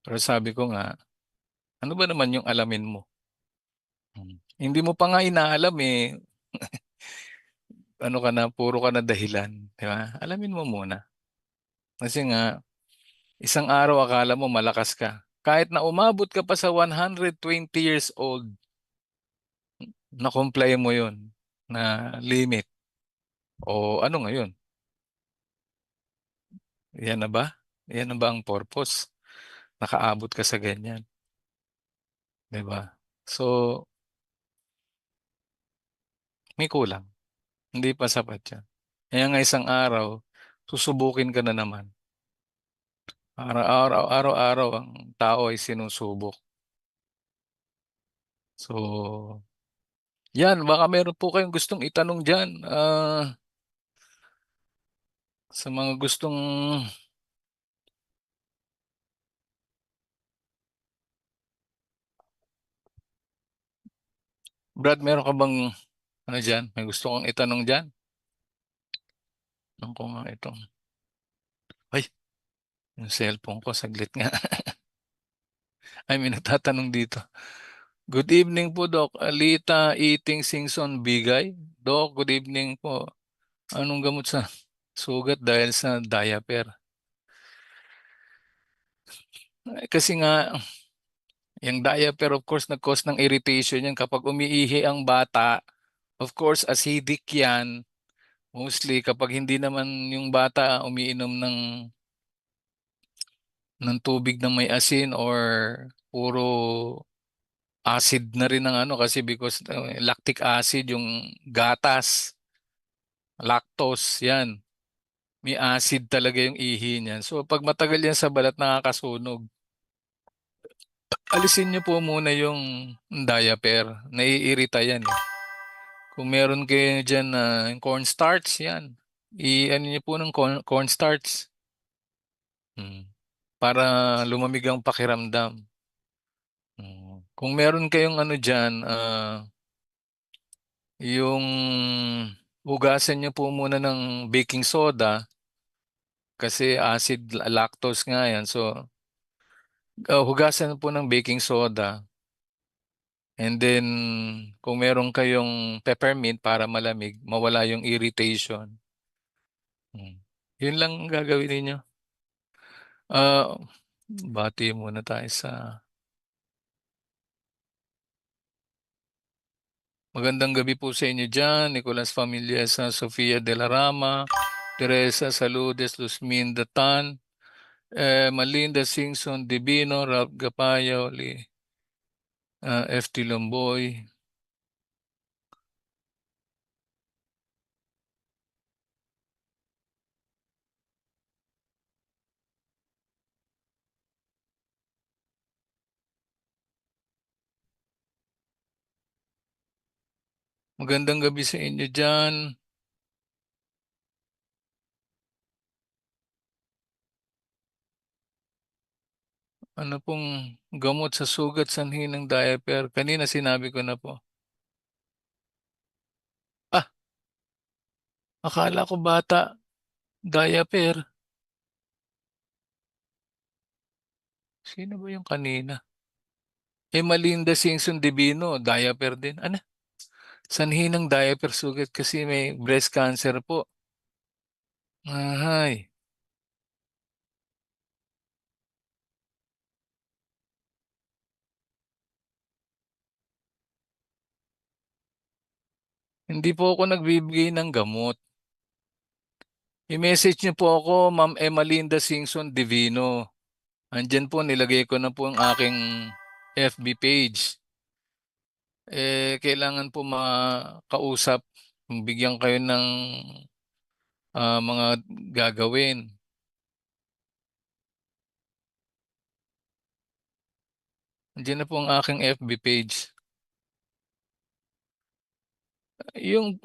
Pero sabi ko nga, ano ba naman yung alamin mo? Hindi mo pa nga inaalam eh. Ano ka na, puro ka na dahilan. Di ba? Alamin mo muna. Kasi nga, isang araw akala mo malakas ka. Kahit na umabot ka pa sa 120 years old, na-comply mo yun na limit. O ano ngayon? Yan na ba? Yan na ba ang purpose? Nakaabot ka sa ganyan. Di ba? So, may kulang. Hindi pa sapat yan. Kaya nga isang araw, susubukin ka na naman. Araw-araw ang tao ay sinusubok. So, yan, baka meron po kayong gustong itanong dyan. Sa mga gustong, Brad, meron ka bang ano dyan? May gusto kong itanong dyan? Tanong ko nga ito. Ay, yung cellphone ko, saglit nga. Ay, may nagtatanong dito. Good evening po, Doc. Alita Eating Singson Bigay. Doc, good evening po. Anong gamot sa sugat dahil sa diaper? Kasi nga, yung diaper, of course, nag-cause ng irritation yan. Kapag umiihi ang bata, of course, acidic yan. Mostly, kapag hindi naman yung bata umiinom ng tubig na may asin or puro acid na rin ng kasi because lactic acid, yung gatas, lactose, yan. May acid talaga yung ihi niyan. So, pag matagal yan sa balat, nakakasunog. Alisin niyo po muna yung diaper. Naiirita yan eh. Kung meron kayo dyan na cornstarch, yan. I-ano niyo po ng cornstarch. Hmm. Para lumamig ang pakiramdam. Kung meron kayong dyan, yung hugasan niyo po muna ng baking soda kasi acid lactose nga yan. So, hugasan po ng baking soda. And then, kung meron kayong peppermint para malamig, mawala yung irritation. Hmm. Yun lang ang gagawin ninyo. Ah, bati muna tayo sa magandang gabi po sa inyo dyan. Nicolas Familiesa, Sofia de la Rama, Teresa Saludes, Luzminda Tan, Malinda Singson Divino, Ralph Gapayo, FT Lomboy. Magandang gabi sa inyo dyan. Ano pong gamot sa sugat sanhi ng diaper? Kanina sinabi ko na po. Ah, akala ko bata, diaper. Sino ba yung kanina? Malinda Singson Divino, diaper din. Ano? Sanhi ng diaper sugat kasi may breast cancer po. Ahay. Hindi po ako nagbibigay ng gamot. I-message niyo po ako, Ma'am Emalinda Singson Divino. Andyan po, nilagay ko na po ang aking FB page. Kailangan po makausap, bigyan kayo ng mga gagawin. Andiyan na po ang aking FB page. Yung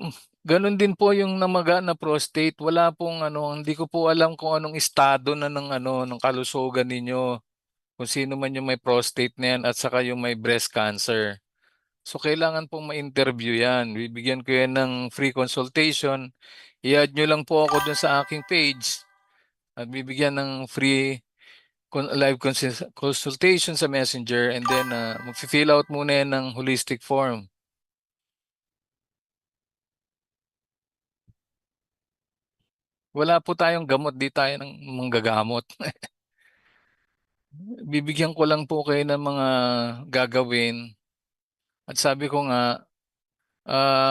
ganun din po yung namaga na prostate, wala pong ano, hindi ko po alam kung anong estado na ng ano ng kalusugan ninyo. Kung sino man yung may prostate na yan at saka yung may breast cancer. So kailangan pong ma-interview yan. Bibigyan ko yan ng free consultation. I-add nyo lang po ako dun sa aking page at bibigyan ng free live consultation sa Messenger and then mag-fill out muna yan ng holistic form. Wala po tayong gamot, di tayo ng manggagamot. Bibigyan ko lang po kayo ng mga gagawin. At sabi ko nga,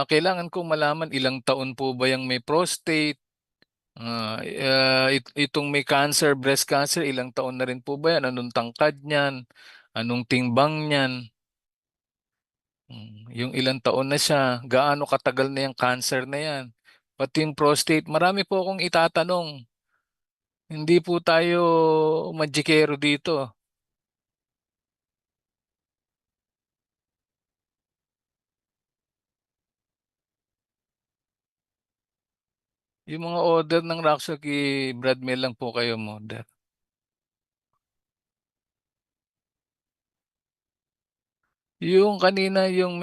kailangan kong malaman ilang taon po ba yung may prostate, itong may cancer, breast cancer, ilang taon na rin po ba yan? Anong tangkad niyan? Anong timbang niyan? Yung ilang taon na siya, gaano katagal na yung cancer na yan? Pati yung prostate, marami po akong itatanong. Hindi po tayo magikero dito. Yung mga order ng Raksuki bread meal lang po kayo order. Yung kanina yung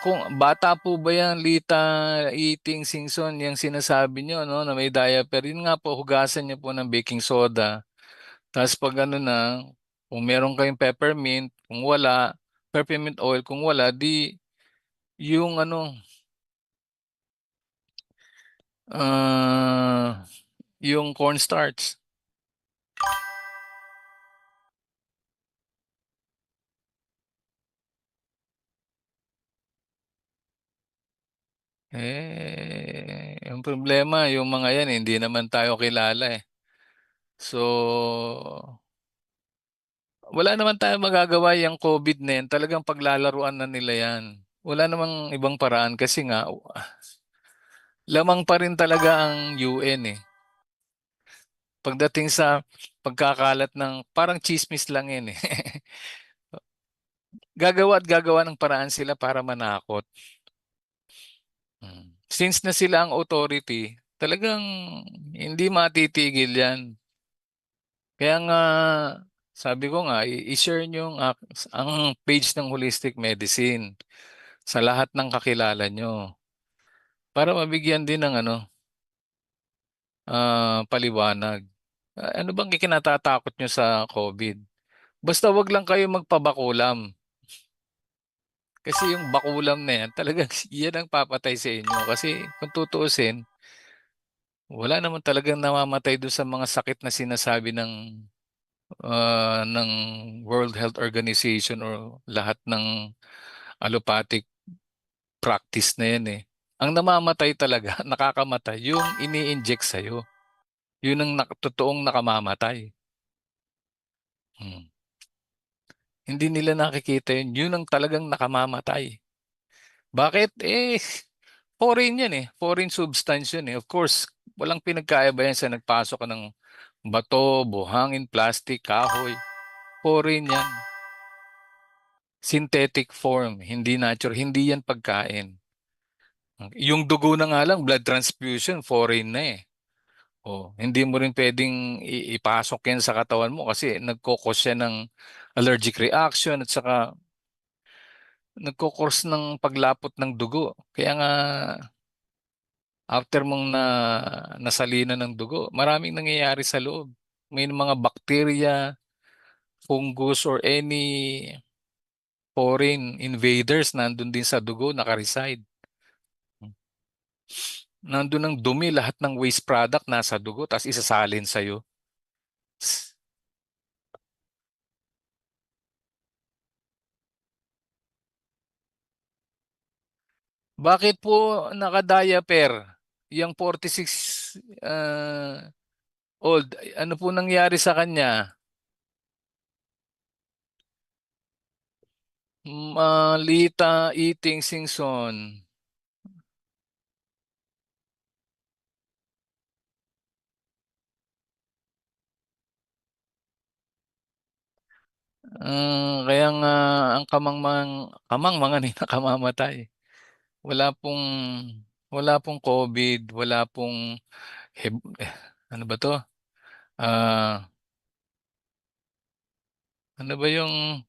kung bata po ba yan, Lita Eating Singson, yung sinasabi nyo, no, na may diaper, yun nga po, hugasan niyo po ng baking soda. Tapos pag ano na, kung meron kayong peppermint, kung wala, peppermint oil, kung wala, di yung ano, ah, yung cornstarch. Yung problema, yung mga yan, hindi naman tayo kilala eh. So, wala naman tayong magagawa yung COVID na yan. Talagang paglalaruan na nila yan. Wala namang ibang paraan kasi nga, lamang pa rin talaga ang UN eh. Pagdating sa pagkakalat ng, parang chismis lang yan eh. Gagawa at gagawa ng paraan sila para manakot. Since na sila ang authority, talagang hindi matitigil yan. Kaya nga, sabi ko nga, i-share nyo ang page ng Holistic Medicine sa lahat ng kakilala nyo para mabigyan din ng ano, paliwanag. Ano bang ikinatatakot nyo sa COVID? Basta wag lang kayo magpabakulam. Kasi yung bakulam na yan, talagang yan ang papatay sa inyo. Kasi kung tutuusin, wala naman talagang namamatay doon sa mga sakit na sinasabi ng World Health Organization o lahat ng allopathic practice na yan eh. Ang namamatay talaga, nakakamatay, yung ini-inject sa'yo. Yun ang totoong nakamamatay. Hmm. Hindi nila nakikita yun. Yun ang talagang nakamamatay. Bakit? Foreign yan eh. Foreign substance yun eh. Of course, walang pinagkaiba yan sa nagpasok ka ng bato, buhangin, plastic, kahoy. Foreign yan. Synthetic form, hindi natural, hindi yan pagkain. Yung dugo na nga lang, blood transfusion, foreign na eh. Oh, hindi mo rin pwedeng ipasok yan sa katawan mo kasi nagkokos siya ng allergic reaction at saka nagkokos ng paglapot ng dugo. Kaya nga, after mong nasalina ng dugo, maraming nangyayari sa loob. May mga bacteria, fungus, or any foreign invaders nandun din sa dugo, nakareside. Nandun ang dumi, lahat ng waste product nasa dugo, tapos isasalin sa'yo. Bakit po naka-diaper? Yung 46 old, ano po nangyari sa kanya? Lita Eating Singson. Kaya nga ang kamangmangan ay nakamamatay. Wala pong wala pong COVID, wala pong ano ba 'to? Ah, ano ba yung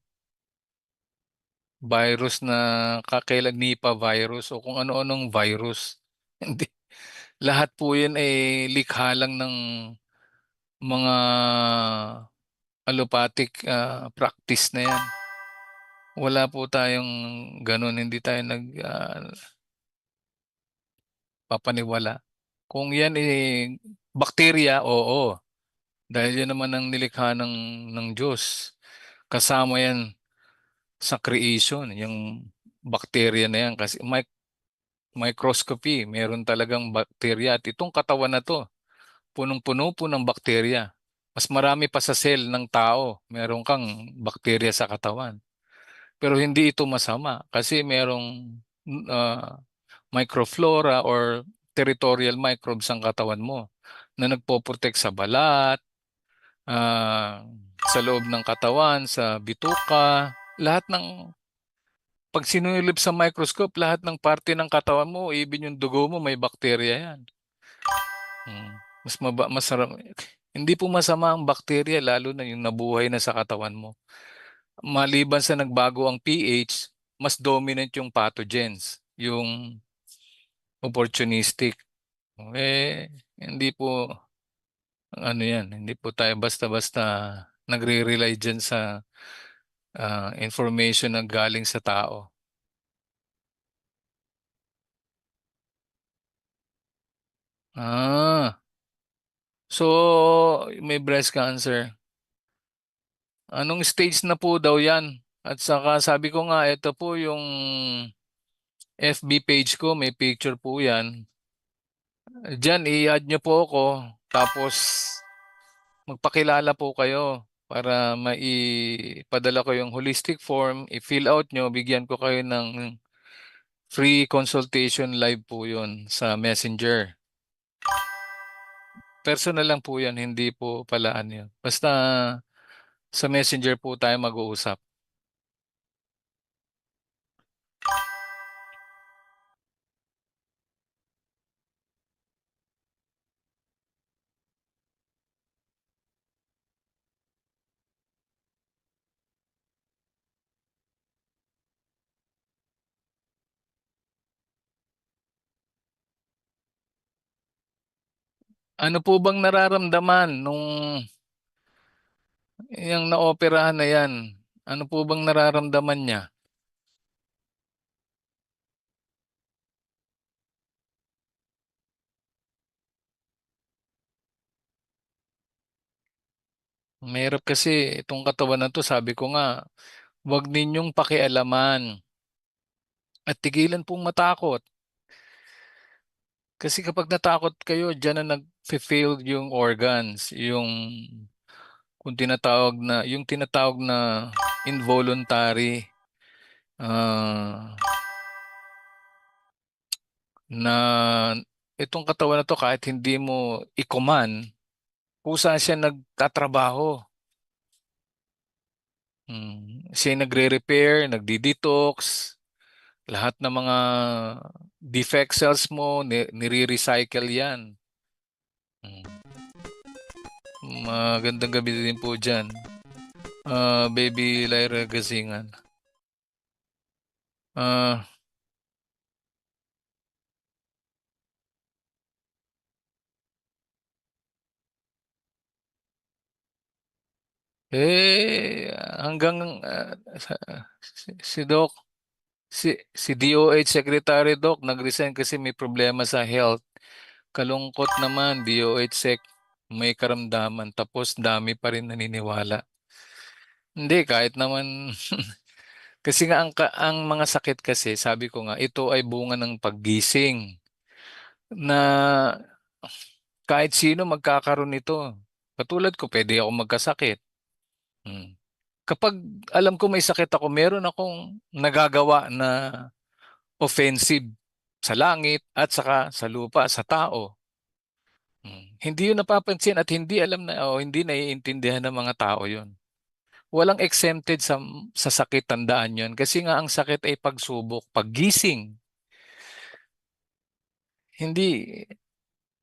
virus na kakailan Nipah virus o kung ano-anong virus. Hindi. Lahat po 'yan ay likha lang ng mga allopathic practice na 'yan. Wala po tayong gano'n, hindi tayo papaniwala. Kung 'yan bakterya, oo. Dahil 'yan naman ang nilikha ng Diyos. Kasama 'yan sa creation, yung bakterya na 'yan kasi microscopy, meron talagang bakterya at itong katawan na 'to punong-puno po ng bakterya. Mas marami pa sa cell ng tao, meron kang bakterya sa katawan. Pero hindi ito masama kasi merong uh, microflora or territorial microbes ang katawan mo na nagpo-protect sa balat, ah, sa loob ng katawan, sa bituka, lahat ng pag sinulip sa microscope, lahat ng parte ng katawan mo, even yung dugo mo, may bakterya yan. Masarap. Hindi po masama ang bakterya, lalo na yung nabuhay na sa katawan mo. Maliban sa nagbago ang pH, mas dominant yung pathogens, yung opportunistic. Hindi po, ano yan, hindi po tayo basta-basta nagre-rely dyan sa information na galing sa tao. Ah, so may breast cancer. Anong stage na po daw yan? At saka sabi ko nga, ito po yung FB page ko, may picture po yan. Diyan, i-add nyo po ako. Tapos, magpakilala po kayo para maipadala ko yung holistic form. I-fill out nyo, bigyan ko kayo ng free consultation live po yun sa Messenger. Personal lang po yan, hindi po palaan yun. Basta sa Messenger po tayo mag-uusap. Ano po bang nararamdaman nung yung naoperahan na yan? Ano po bang nararamdaman niya? Mahirap kasi itong katawan na 'to, sabi ko nga, 'wag ninyong pakialaman at tigilan pong matakot. Kasi kapag natakot kayo, diyan na nagfe-fail yung organs, yung tinatawag na involuntary, ah, na itong katawan na 'to kahit hindi mo i-command, kung saan siya nagtatrabaho. Siya yung nagre-repair, nagde-detox, lahat ng mga defect cells mo nire-recycle 'yan. Hmm. Magandang gabi din po diyan, Baby Lyra Gazingan. Ah, hanggang si Doc, si DOH Secretary Doc nag-resign kasi may problema sa health. Kalungkot naman, DOH Sec, may karamdaman tapos dami pa rin naniniwala. Hindi, kahit naman kasi nga ang mga sakit kasi sabi ko nga ito ay bunga ng paggising na kahit sino magkakaroon nito. Katulad ko, pwede ako magkasakit. Hmm. Kapag alam ko may sakit ako, meron akong nagagawa na offensive sa langit at saka sa lupa, sa tao. Hindi yun napapansin at hindi alam na o hindi naiintindihan ng mga tao yun. Walang exempted sa sakit, tandaan yun. Kasi nga ang sakit ay pagsubok, paggising. Hindi,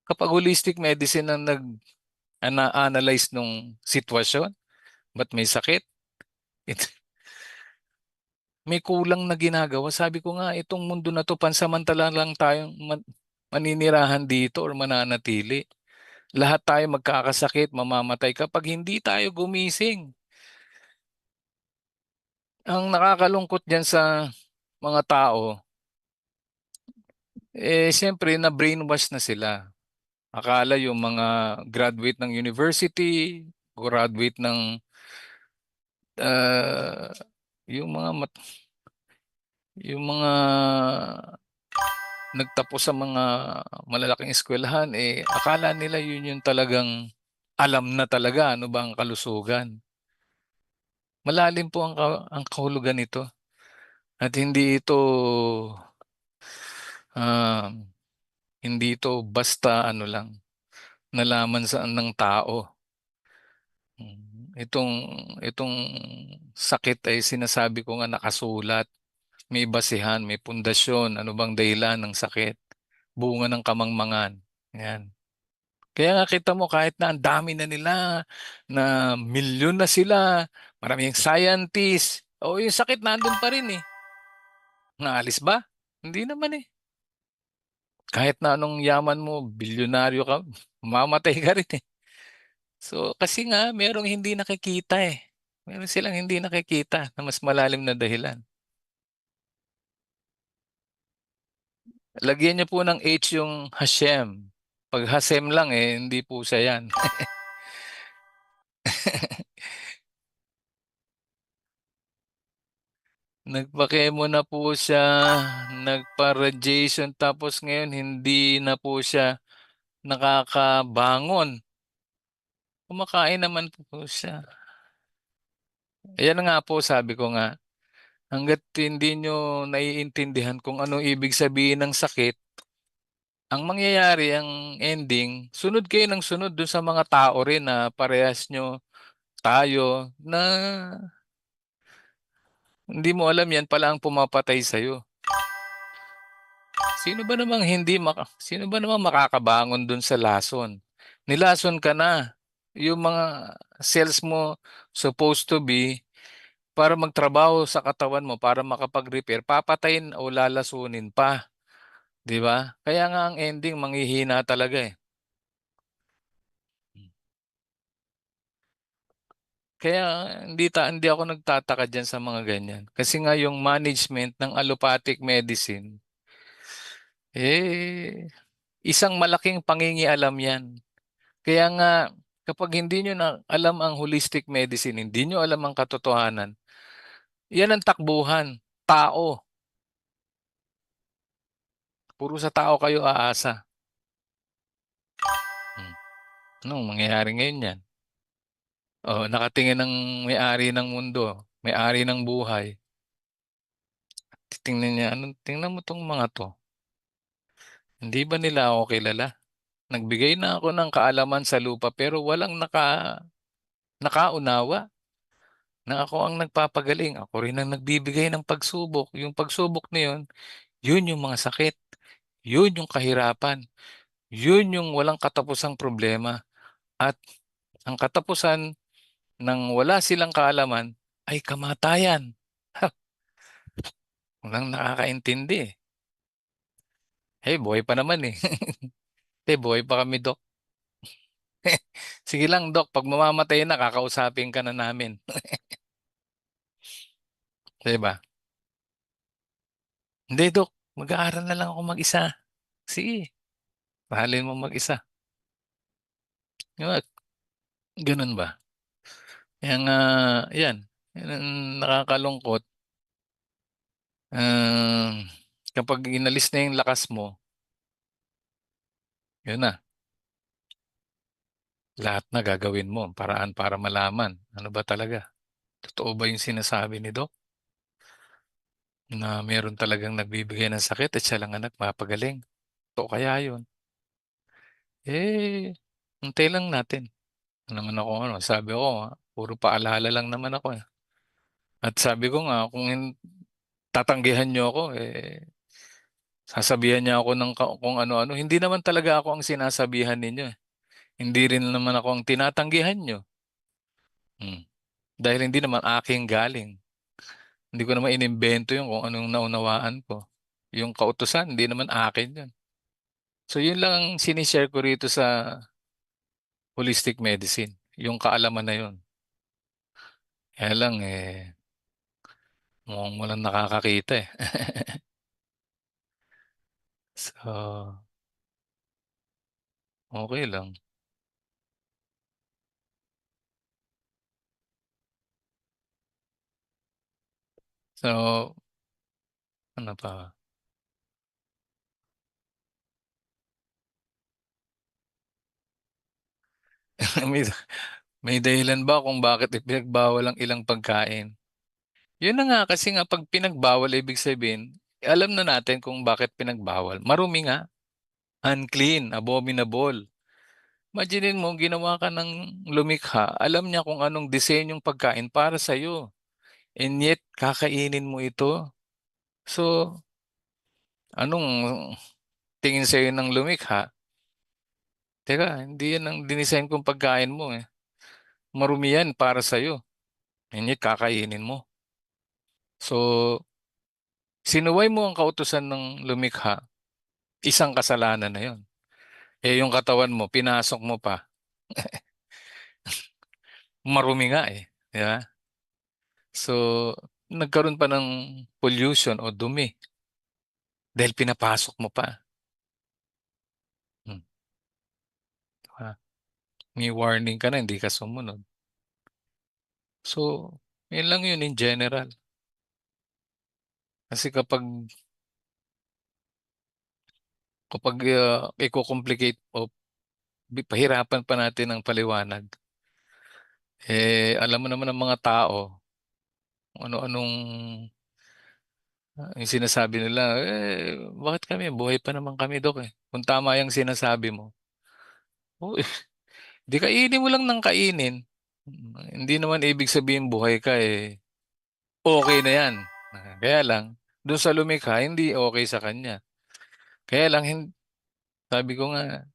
kapag holistic medicine ang nag-analyze nung sitwasyon, ba't may sakit? May kulang na ginagawa. Sabi ko nga, itong mundo na to, pansamantala lang tayong maninirahan dito or mananatili. Lahat tayo magkakasakit, mamamatay kapag hindi tayo gumising. Ang nakakalungkot diyan sa mga tao, siyempre na brainwash na sila. Akala yung mga graduate ng university, graduate ng ah, yung yung mga nagtapos sa mga malalaking eskwelahan, akala nila yun yung talagang alam na talaga ano ba ang kalusugan. Malalim po ang kahulugan nito at ah, hindi ito basta ano lang, nalaman sa ng tao. Itong itong sakit ay sinasabi ko nga nakasulat, may basehan, may pundasyon, ano bang dahilan ng sakit, bunga ng kamangmangan. Yan. Kaya nga kita mo kahit na ang dami na nila, na milyon na sila, maraming scientist, o yung sakit nandun pa rin eh. Naalis ba? Hindi naman eh. Kahit na anong yaman mo, bilyonaryo ka, mamatay ka rin eh. So, kasi nga, merong hindi nakikita eh. Meron silang hindi nakikita na mas malalim na dahilan. Lagyan niyo po ng H yung Hashem. Pag Hasem lang hindi po siya yan. Nagpa-chemo na po siya, nagpa-radiation, tapos ngayon hindi na po siya nakakabangon. Kumakain naman po siya. Ayan na nga po, sabi ko nga, hangga't hindi nyo naiintindihan kung ano ibig sabihin ng sakit, ang mangyayari, ang ending, sunod kayo ng sunod dun sa mga tao rin na parehas nyo, tayo, na hindi mo alam yan pala ang pumapatay sa'yo. Sino ba namang makakabangon dun sa lason? Nilason ka na. Yung mga cells mo supposed to be para magtrabaho sa katawan mo para makapag-repair, papatayin o lalasunin pa, 'di ba? Kaya nga ang ending manghihina talaga eh. Kaya hindi ako nagtataka diyan sa mga ganyan. Kasi nga yung management ng allopathic medicine, isang malaking pangingialam 'yan. Kaya nga Kapag hindi niyo na alam ang holistic medicine, hindi niyo alam ang katotohanan, yan ang takbuhan, tao. Puro sa tao kayo aasa. Hmm, anong mangyayari ngayon yan? Oh, nakatingin ng may-ari ng mundo, may-ari ng buhay. Titingnan niya, "Anong tingnan mo 'tong mga 'to, hindi ba nila ako kilala? Nagbigay na ako ng kaalaman sa lupa pero walang nakaunawa na ako ang nagpapagaling, ako rin ang nagbibigay ng pagsubok. Yung pagsubok na yun yung mga sakit, yun yung kahirapan, yun yung walang katapusang problema at ang katapusan ng wala silang kaalaman ay kamatayan." Ha, walang nakakaintindi, eh. Buhay pa naman, eh. Buhay pa kami, Dok. Sige lang, Dok, 'pag mamamatay na kakausapin ka na namin, 'di ba? "Hindi, Dok, mag-aaral na lang ako mag-isa." "Sige, mahalin mo mag-isa." 'Di ba, gano'n ba? Kaya nga 'yan, 'yan ang nakakalungkot, kapag inalis na yung lakas mo, yun na, lahat na gagawin mo, paraan para malaman, ano ba talaga, totoo ba yung sinasabi ni Doc, na meron talagang nagbibigay ng sakit at siya lang ang nagpapagaling, totoo kaya yun? Eh, hintay lang natin. Ano naman ako ano, sabi ko nga, puro paalala lang naman ako, eh. At sabi ko nga kung tatanggihan niyo ako, sasabihan niya ako ng kung ano-ano. Hindi naman talaga ako ang sinasabihan ninyo, eh. Hindi rin naman ako ang tinatanggihan niyo. Hmm, dahil hindi naman aking galing. Hindi ko naman inimbento 'yun kung anong naunawaan ko. Yung kautusan hindi naman akin 'yun. So 'yun lang ang shine-share ko rito sa holistic medicine, yung kaalaman na 'yun. Kaya lang, mukhang walang nakakakita, eh. So, okey lang. So, ano pa? May may dahilan ba kung bakit ipinagbawal ang ilang pagkain? 'Yun na nga, kasi nga 'pag pinagbawal ibig sabihin, alam na natin kung bakit pinagbawal, marumi nga, unclean, abominable. Imaginin mo ginawa ka ng lumikha, alam niya kung anong disenyong pagkain para sa'yo, and yet kakainin mo ito. So, anong tingin sa'yo ng lumikha, "Teka, hindi 'yan ang dinesign kong pagkain mo, eh, marumi 'yan para sa'yo, and yet kakainin mo." So, sinuway mo ang kautusan ng lumikha, isang kasalanan na 'yun. Yung katawan mo pinasok mo pa, marumi nga, eh, 'di ba? So, nagkaroon pa ng pollution o dumi dahil pinapasok mo pa, hmm, 'di ba? May warning ka na hindi ka sumunod. So, 'yun lang 'yun in general. Kasi kapag iko-complicate o pahirapan pa natin ng paliwanag, alam mo naman ng mga tao kung ano-anong, yung sinasabi nila, bakit kami buhay pa naman kami Dok, eh. Kung tama yang sinasabi mo, oo, 'di kainin mo lang ng kainin. Hindi naman ibig sabihin buhay ka, okey na 'yan. Kaya lang dun sa lumikha hindi okey sa kanya. Kaya lang sabi ko nga,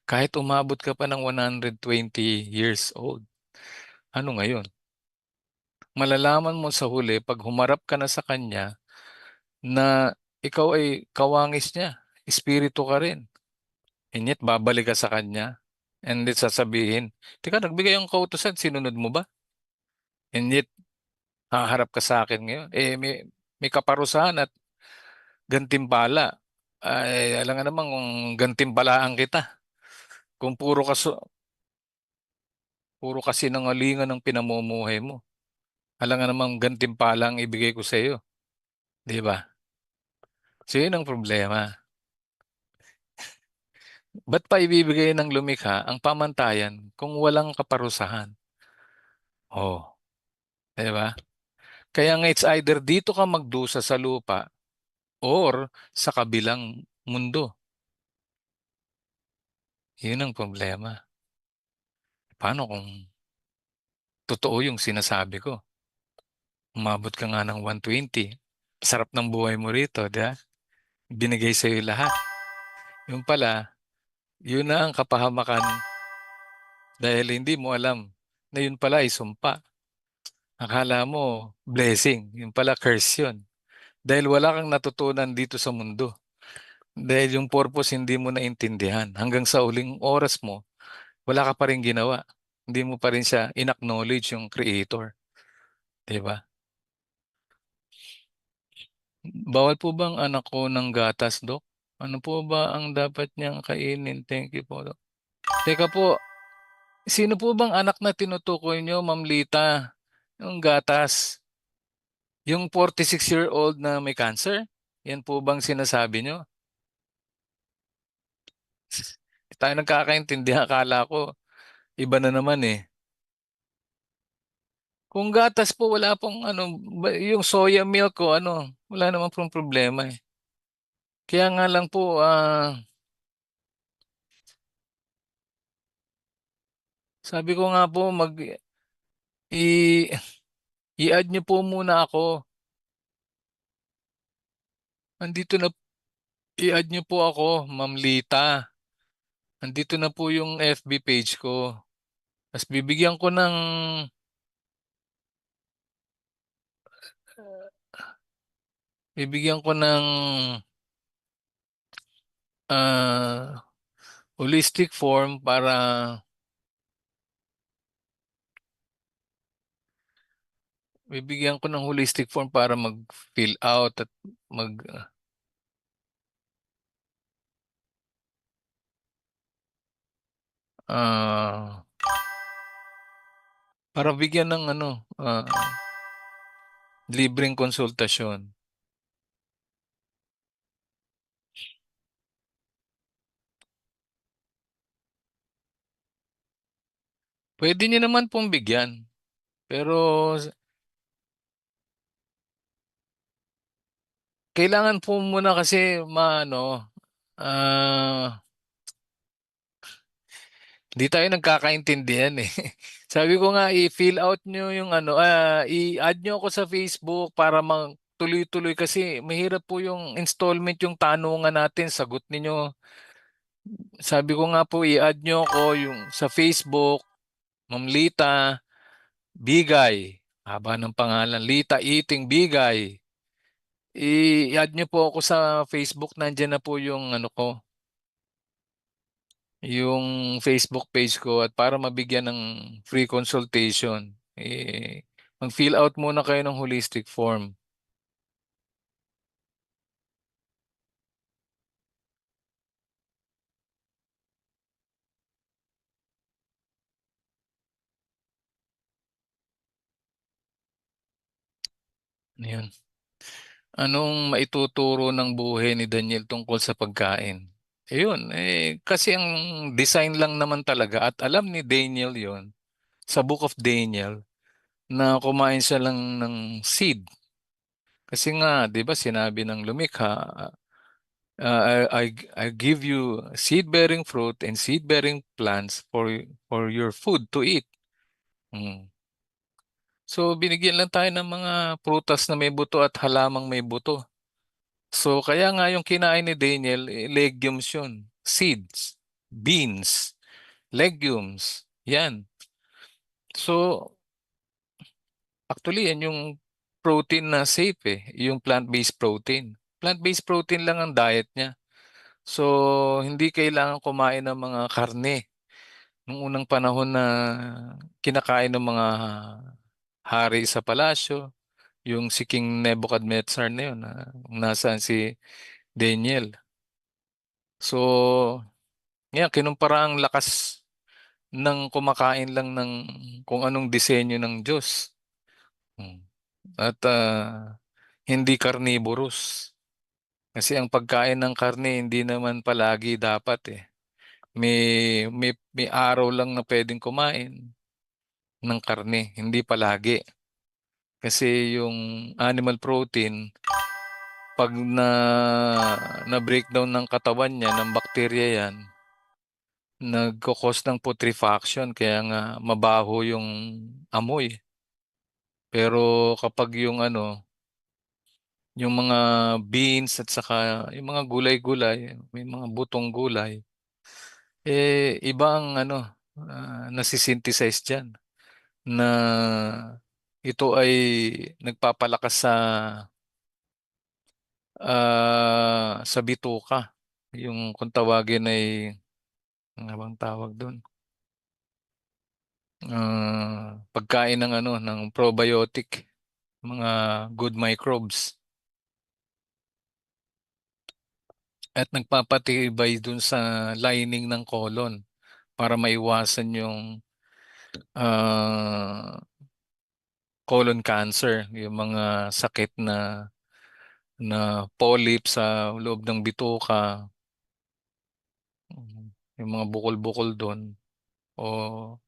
kahit umabot ka pa ng 120 years old, ano ngayon, malalaman mo sa huli 'pag humarap ka na sa kanya na ikaw ay kawangis niya, espiritu ka rin, and yet babalik ka sa kanya and then sasabihin, "Teka, nagbigay akong kautusan sinunod mo ba? And yet haharap ka sa'kin ngayon, may kaparusahan at gantimpala. Ay, alangan naman kung gantimpalaan kita kung puro Puro kasinungalingan ang pinamumuhay mo. Alangan namang gantimpala ang ibigay ko sa iyo, 'di ba? So yun ang problema. Ba't pa ibibigay ng lumikha ang pamantayan kung walang kaparusahan? Oh, 'di ba? Kaya nga it's either dito ka magdusa sa lupa or sa kabilang mundo. Yun ang problema. Paano kung totoo yung sinasabi ko? Umabot ka nga ng 120. Sarap ng buhay mo rito, 'di ba? Binigay sa'yo lahat. Yung pala, yun na ang kapahamakan dahil hindi mo alam na yun pala ay sumpa. Akala mo blessing, yun pala curse yun. Dahil wala kang natutunan dito sa mundo. Dahil yung purpose hindi mo naintindihan. Hanggang sa uling oras mo, wala ka pa rin ginawa. Hindi mo pa rin siya in-acknowledge yung creator. 'Di ba? Bawal po bang anak ko ng gatas, Dok? Ano po ba ang dapat niyang kainin? Thank you po, Dok. Teka po, sino po bang anak na tinutukoy niyo, Ma'am Lita? Yung gatas. Yung 46-year-old na may cancer? Yan po bang sinasabi niyo? Tayo nagkakaintindihan. Akala ko, iba na naman eh. Kung gatas po, wala pong ano, yung soya milk ko, ano, wala naman pong problema eh. Kaya nga lang po, sabi ko nga po, i, i-add niyo po muna ako. Andito na, i-add niyo po ako, Ma'am Lita. Andito na po yung FB page ko. Tapos bibigyan ko ng holistic form para mag-fill out at mag ah para bigyan ng ano, libreng konsultasyon. Pwede niyo naman pong bigyan. Pero kailangan po muna kasi ah, hindi tayo nagkakaintindihan eh. Sabi ko nga i-fill out nyo yung ano, i-add nyo ako sa Facebook para tuloy-tuloy kasi mahirap po yung installment yung tanungan natin, sagot ninyo. Sabi ko nga po i-add nyo ako yung sa Facebook, Ma'am Lita Bigay. Haba ng pangalan, Lita Eating Bigay. I-add nyo po ako sa Facebook, nandiyan na po yung ano ko, yung Facebook page ko at para mabigyan ng free consultation, mag-fill out muna kayo ng holistic form. Yun. Anong maituturo ng buhay ni Daniel tungkol sa pagkain? Ayun, kasi ang design lang naman talaga at alam ni Daniel yon sa Book of Daniel na kumain siya lang ng seed. Kasi nga, 'di ba, sinabi ng lumikha, I give you seed-bearing fruit and seed-bearing plants for your food to eat. Mm. So binigyan lang tayo ng mga prutas na may buto at halamang may buto. So kaya nga yung kinain ni Daniel, legumes yun. Seeds, beans, legumes. Yan. So actually yan yung protein na safe eh, yung plant-based protein. Plant-based protein lang ang diet niya. So hindi kailangan kumain ng mga karne. Nung unang panahon na kinakain ng mga hari sa palasyo, yung si King Nebuchadnezzar na yun, nasaan si Daniel. So, yan, kinumpara ang lakas ng kumakain lang ng kung anong disenyo ng Diyos. Hmm. At hindi carnivorous. Kasi ang pagkain ng karne hindi naman palagi dapat eh. May araw lang na pwedeng kumain ng karne, hindi palagi. Kasi yung animal protein, pag na breakdown ng katawan niya, ng bakterya yan, nagkakos ng putrefaction, kaya nga mabaho yung amoy. Pero kapag yung yung mga beans at saka yung mga gulay-gulay, may mga butong gulay, iba ang nasisynthesize diyan na ito ay nagpapalakas sa bituka. Yung kung tawagin ay ano bang tawag doon? Pagkain ng ng probiotic, mga good microbes at nagpapatibay dun sa lining ng colon para maiwasan yung ah, colon cancer, yung mga sakit na polyp sa loob ng bituka, yung mga bukol-bukol doon o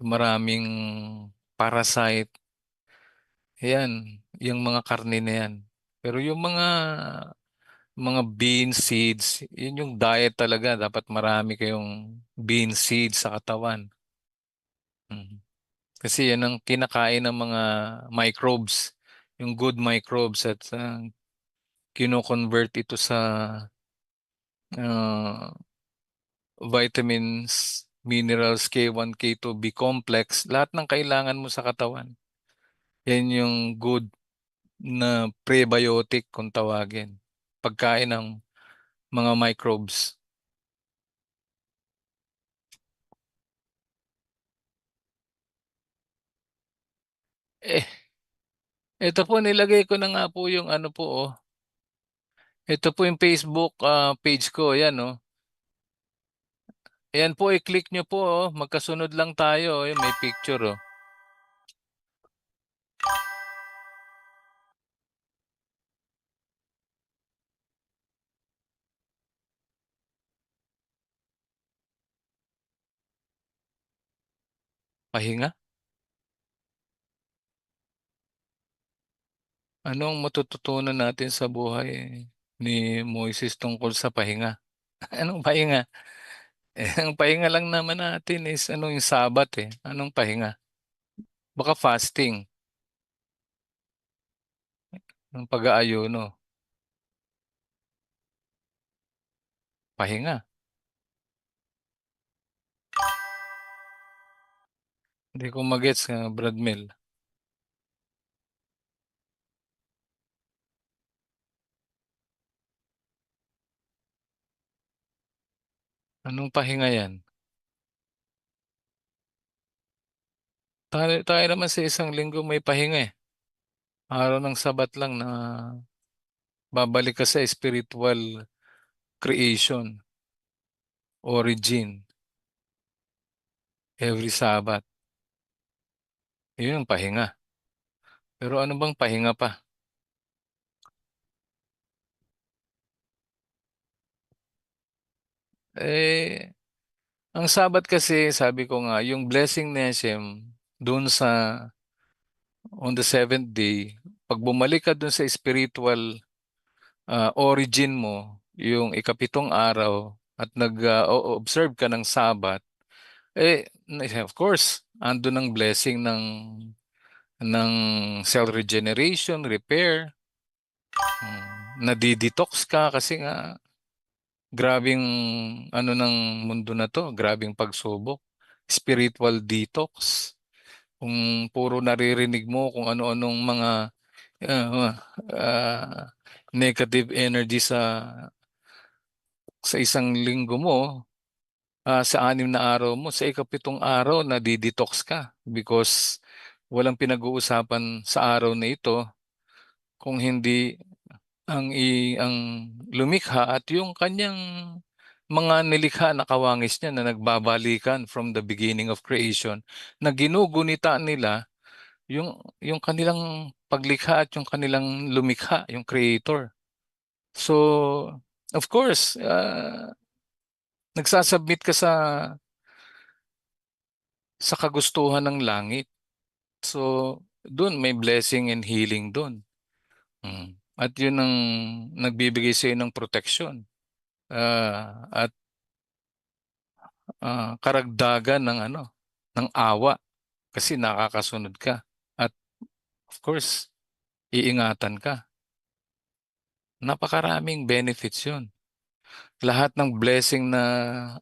maraming parasite, yan, yung mga karne na yan. Pero yung mga bean seeds, yun yung diet talaga. Dapat marami kayong bean seeds sa katawan. Mhm. Kasi yan ang kinakain ng mga microbes, yung good microbes at kino-convert ito sa uh, vitamins, minerals, K1, K2, B complex, lahat ng kailangan mo sa katawan. Yan yung good na prebiotic kung tawagin. Pagkain ng mga microbes. Eh, ito po nilagay ko na nga po yung ano po oh. Ito po yung Facebook page ko, yan oh. Ayan po, i-click nyo po oh. Magkasunod lang tayo, oh. May picture oh. Pahinga. Anong matututunan natin sa buhay ni Moises tungkol sa pahinga? Anong pahinga? Ang pahinga lang naman natin is yung sabat eh. Anong pahinga? Baka fasting, ng pag-aayuno, pahinga. Hindi ko magets Brad Mel. Anong pahinga yan? Tayo naman sa isang linggo may pahinga eh. Araw ng sabat lang na babalik ka sa spiritual creation, origin, every Sabbath. Yun ang pahinga. Pero ano bang pahinga pa? Eh, ang Sabbath kasi, sabi ko nga, yung blessing ni Hashem, doon on the seventh day, pag bumalik ka doon sa spiritual origin mo, yung ikapitong araw, at nag-observe ka ng Sabbath, of course, andun ang blessing ng cell regeneration, repair, nadi-detox ka kasi nga grabing ng mundo na to, grabing pagsubok, spiritual detox. Kung puro naririnig mo kung ano-anong mga uh, uh, negative energy sa isang linggo mo, sa 6 na araw mo, sa ikapitong araw na detox ka because walang pinag-uusapan sa araw na ito kung hindi ang lumikha at yung kanyang mga nilikha na kawangis niya na nagbabalikan from the beginning of creation, na ginugunita nila yung kanilang paglikha at yung kanilang lumikha, yung creator. So, of course, nagsasubmit ka sa kagustuhan ng langit. So, doon may blessing and healing doon. At yun ang nagbibigay sa ng protection. At karagdagan ng ng awa kasi nakakasunod ka. At of course, iingatan ka. Napakaraming benefits yun. Lahat ng blessing na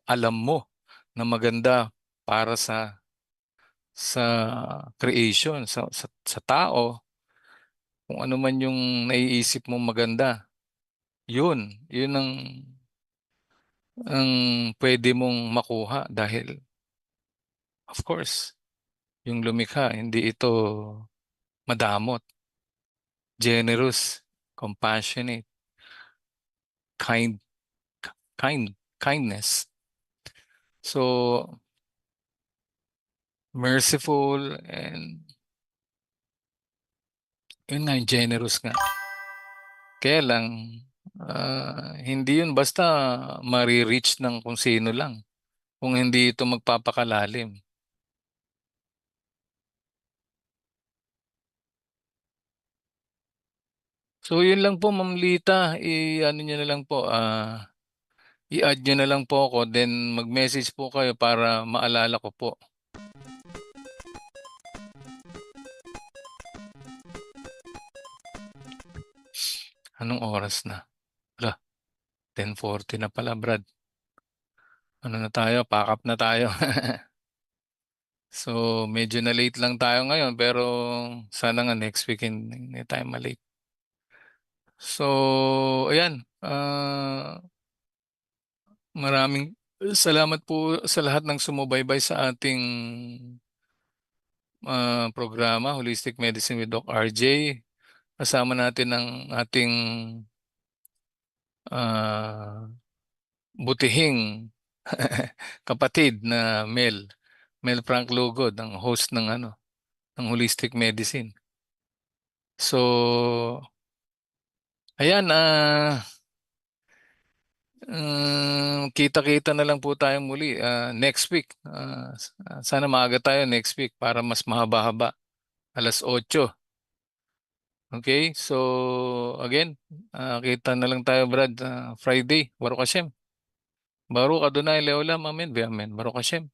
alam mo na maganda para sa creation, sa tao, kung ano man yung naiisip mong maganda, yun ang pwede mong makuha dahil of course, yung lumikha, hindi ito madamot, generous, compassionate, kind, kindness. So, merciful and yun nga, yung generous nga. Kaya lang, hindi yun basta marireach ng kung sino lang kung hindi ito magpapakalalim. So yun lang po, Ma'am Lita, i-ano niyo na lang po, i-add niyo na lang po ako, then mag-message po kayo para maalala ko po. Anong oras na? Ala, 10:40 na pala, Brad. Ano na tayo? Pack up na tayo. So, medyo na late lang tayo ngayon, pero sana nga next week hindi tayo malate. So, ayan. Maraming salamat po sa lahat ng sumubaybay sa ating programa, Holistic Medicine with Doc RJ. Kasama natin ang ating ah, butihing kapatid na Mel Frank Lugod, ang host ng Holistic Medicine. So, ayan, kita-kita na lang po tayo muli next week. Sana maaga tayo next week para mas mahaba-haba. 8:00. Okay, so again, kita na lang tayo, Brad, Friday. Baruch Hashem. Baruch Adonai Leolam. Amen. Amen. Baruch Hashem.